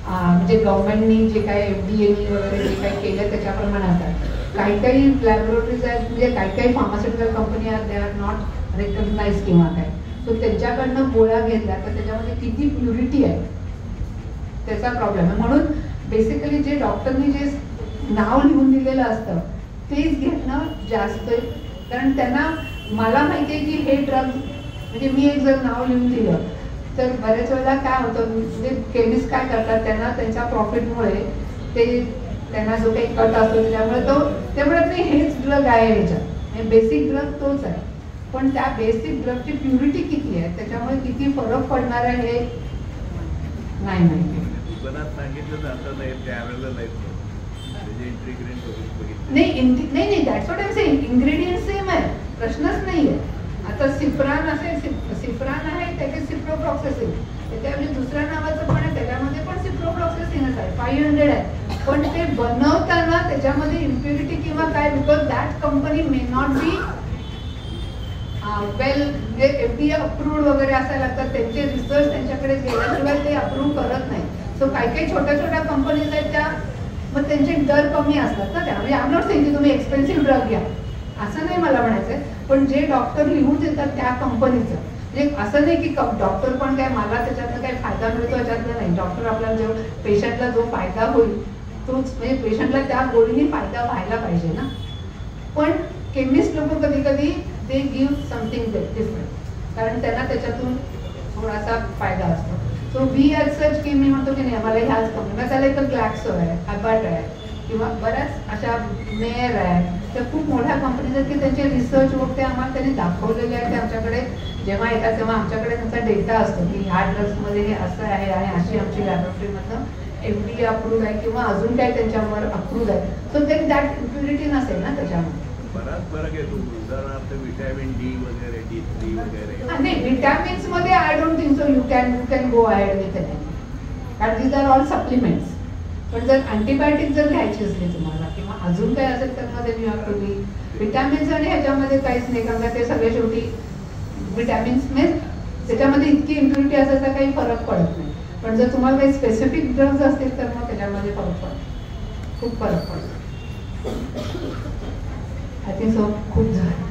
म्हणजे गव्हर्नमेंटनी जे काही FDA वगैरे जे काही केलं त्याच्याप्रमाणे असतात. काही लॅबोरेटरीज आहेत, म्हणजे काही फार्मास्युटिकल कंपनी आहेत, दे आर नॉट रेकग्नाइज किंवा काय. सो त्यांच्याकडनं गोळ्या घेतल्या तर त्याच्यामध्ये किती प्युरिटी आहे त्याचा प्रॉब्लेम आहे. म्हणून बेसिकली जे डॉक्टरनी जे नाव लिहून दिलेलं असतं तेच घेणं जास्त, कारण त्यांना मला माहिती आहे की हे ड्रग, म्हणजे मी एक जर नाव लिहून दिलं तर बऱ्याच वेळेला काय होतं, म्हणजे केमिस्ट काय करतात, त्यांना त्यांच्या प्रॉफिटमुळे ते त्यांना जो काही कट असतो त्याच्यामुळे ते म्हणत नाही हेच ड्रग आहे ह्याच्यात, बेसिक ड्रग तोच आहे, पण त्या बेसिक ड्रगची प्युरिटी किती आहे त्याच्यामुळे किती फरक पडणार आहे हे नाही माहिती. दुकानात सांगितलं जातं नाही त्यावेळेला नाही, that's what I am saying. Ingredient same आहे, प्रश्नच नाही आहे. आता सिफ्रान असेल, सिफ्रान आहे त्याचे सिप्रोफ्लॉक्सासिन, त्याच्यामध्ये दुसऱ्या नावाचं पण आहे त्याच्यामध्ये पण सिप्रोफ्लॉक्सासिनच आहे, 500 आहे, पण ते बनवताना त्याच्यामध्ये इम्प्युरिटी किंवा काय, because that company may not be well, म्हणजे FDA अप्रूव्ड वगैरे असायला लागतात, त्यांचे रिसर्च त्यांच्याकडे गेल्याशिवाय ते अप्रूव्ह करत नाही. सो काही छोट्या कंपनीज आहेत त्या, मग त्यांचे दर कमी असतात ना त्या, म्हणजे आय एम नॉट सेइंग की तुम्ही एक्सपेन्सिव्ह ड्रग घ्या असं नाही मला म्हणायचंय, पण जे डॉक्टर लिहून देतात त्या कंपनीचं, म्हणजे असं नाही की डॉक्टर पण काय मला त्याच्यातनं काही फायदा मिळतो याच्यातनं नाही. डॉक्टर आपल्याला जो पेशंटला जो फायदा होईल तोच, म्हणजे पेशंटला त्या गोळीने फायदा व्हायला पाहिजे ना. पण केमिस्ट लोक कधी कधी दे गिव्ह समथिंग डिफरंट, कारण त्यांना त्याच्यातून थोडासा फायदा असतो. सो वी आर सच की मी म्हणतो की नाही आम्हाला ह्याच कंपनी, त्याला एक ग्लॅक्सो आहे, अबॅट आहे, किंवा बऱ्याच अशा मेयर आहे, त्या खूप मोठ्या कंपनीज आहेत की त्यांचे रिसर्च वर्क ते आम्हाला त्यांनी दाखवलेले आहे. ते आमच्याकडे जेव्हा येतात तेव्हा आमच्याकडे त्यांचा डेटा असतो की ह्या ड्रग्समध्ये हे असं आहे आणि अशी आमची लॅबोरेटरीमधनं FDA अप्रूव्ह आहे किंवा अजून काय त्यांच्यावर अप्रूव्ह आहे. सो देन दॅट इम्प्युरिटी नसेल ना त्याच्यामध्ये. बराच फरक आहे. उदाहरणार्थ विटॅमिन D वगैरे, D3 वगैरे. नाही, विटॅमिन्स मध्ये I don't think so you can go ahead with it, कारण दीज आर ऑल सप्लिमेंट्स. पण जर अँटीबायोटिक जर घ्यायची असली तुम्हाला किंवा अजून काही असेल तर मध्ये मी आपली विटॅमिन्स आणि ह्याच्यामध्ये काहीच नाही, कारण ते सगळे शेवटी विटॅमिन्स म्हणजे त्याच्यामध्ये इतकी इम्प्युरिटी असायचा काही फरक पडत नाही. पण जर तुम्हाला काही स्पेसिफिक ड्रग्ज असतील तर मग त्याच्यामध्ये फरक पडतो, खूप फरक पडतो. आय थिंक सो खूप झालं.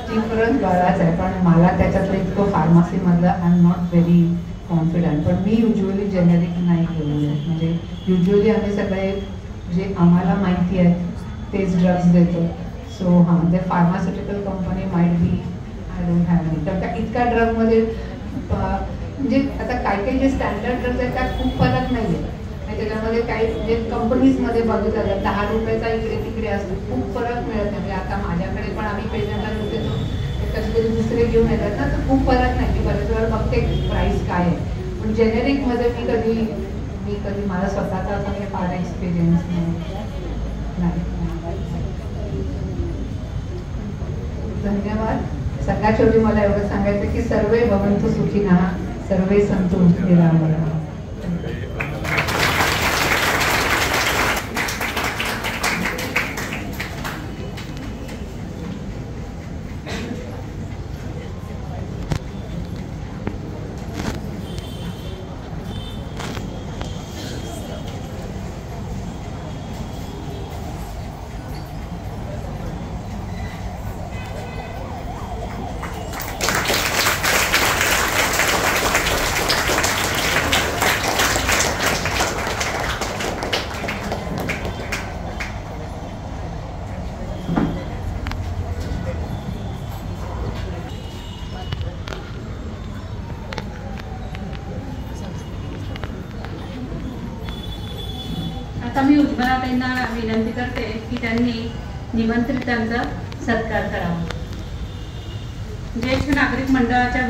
डिफरन्स बराच आहे, पण मला त्याच्यातलं इतकं फार्मसीमधलं I am not very confident. पण मी युजली जेनेरिक नाही घेऊन, म्हणजे युजली आम्ही सगळे जे आम्हाला माहिती आहेत तेच ड्रग्स देतो. सो हां, ते pharmaceutical company might be, I don't have any. तर त्या इतक्या ड्रगमध्ये म्हणजे आता काही जे स्टँडर्ड ड्रग्स आहेत त्यात खूप फरक नाही आहे. त्याच्यामध्ये काही म्हणजे कंपनीजमध्ये बघितलं जातं 10 रुपयाचा इकडे तिकडे असतो, खूप फरक मिळत नाही. म्हणजे आता माझ्याकडे पण आम्ही पेशंटला देतो, कधीतरी दुसरे घेऊन येतात ना, तर खूप फरक नाही की बऱ्याच वेळा बघते प्राईस काय आहे. पण जेनेरिकमध्ये मी कधी मला स्वतःचा असं काही फार एक्सपिरियन्स नाही. धन्यवाद. सगळ्यात शेवटी मला एवढं सांगायचं की सर्वे भवन्तु सुखिनः, सर्वे सन्तु निरामयाः. आता मी उज्ज्वलाताईंना विनंती करते की त्यांनी निमंत्रितांचा सत्कार करावा. ज्येष्ठ नागरिक मंडळाच्या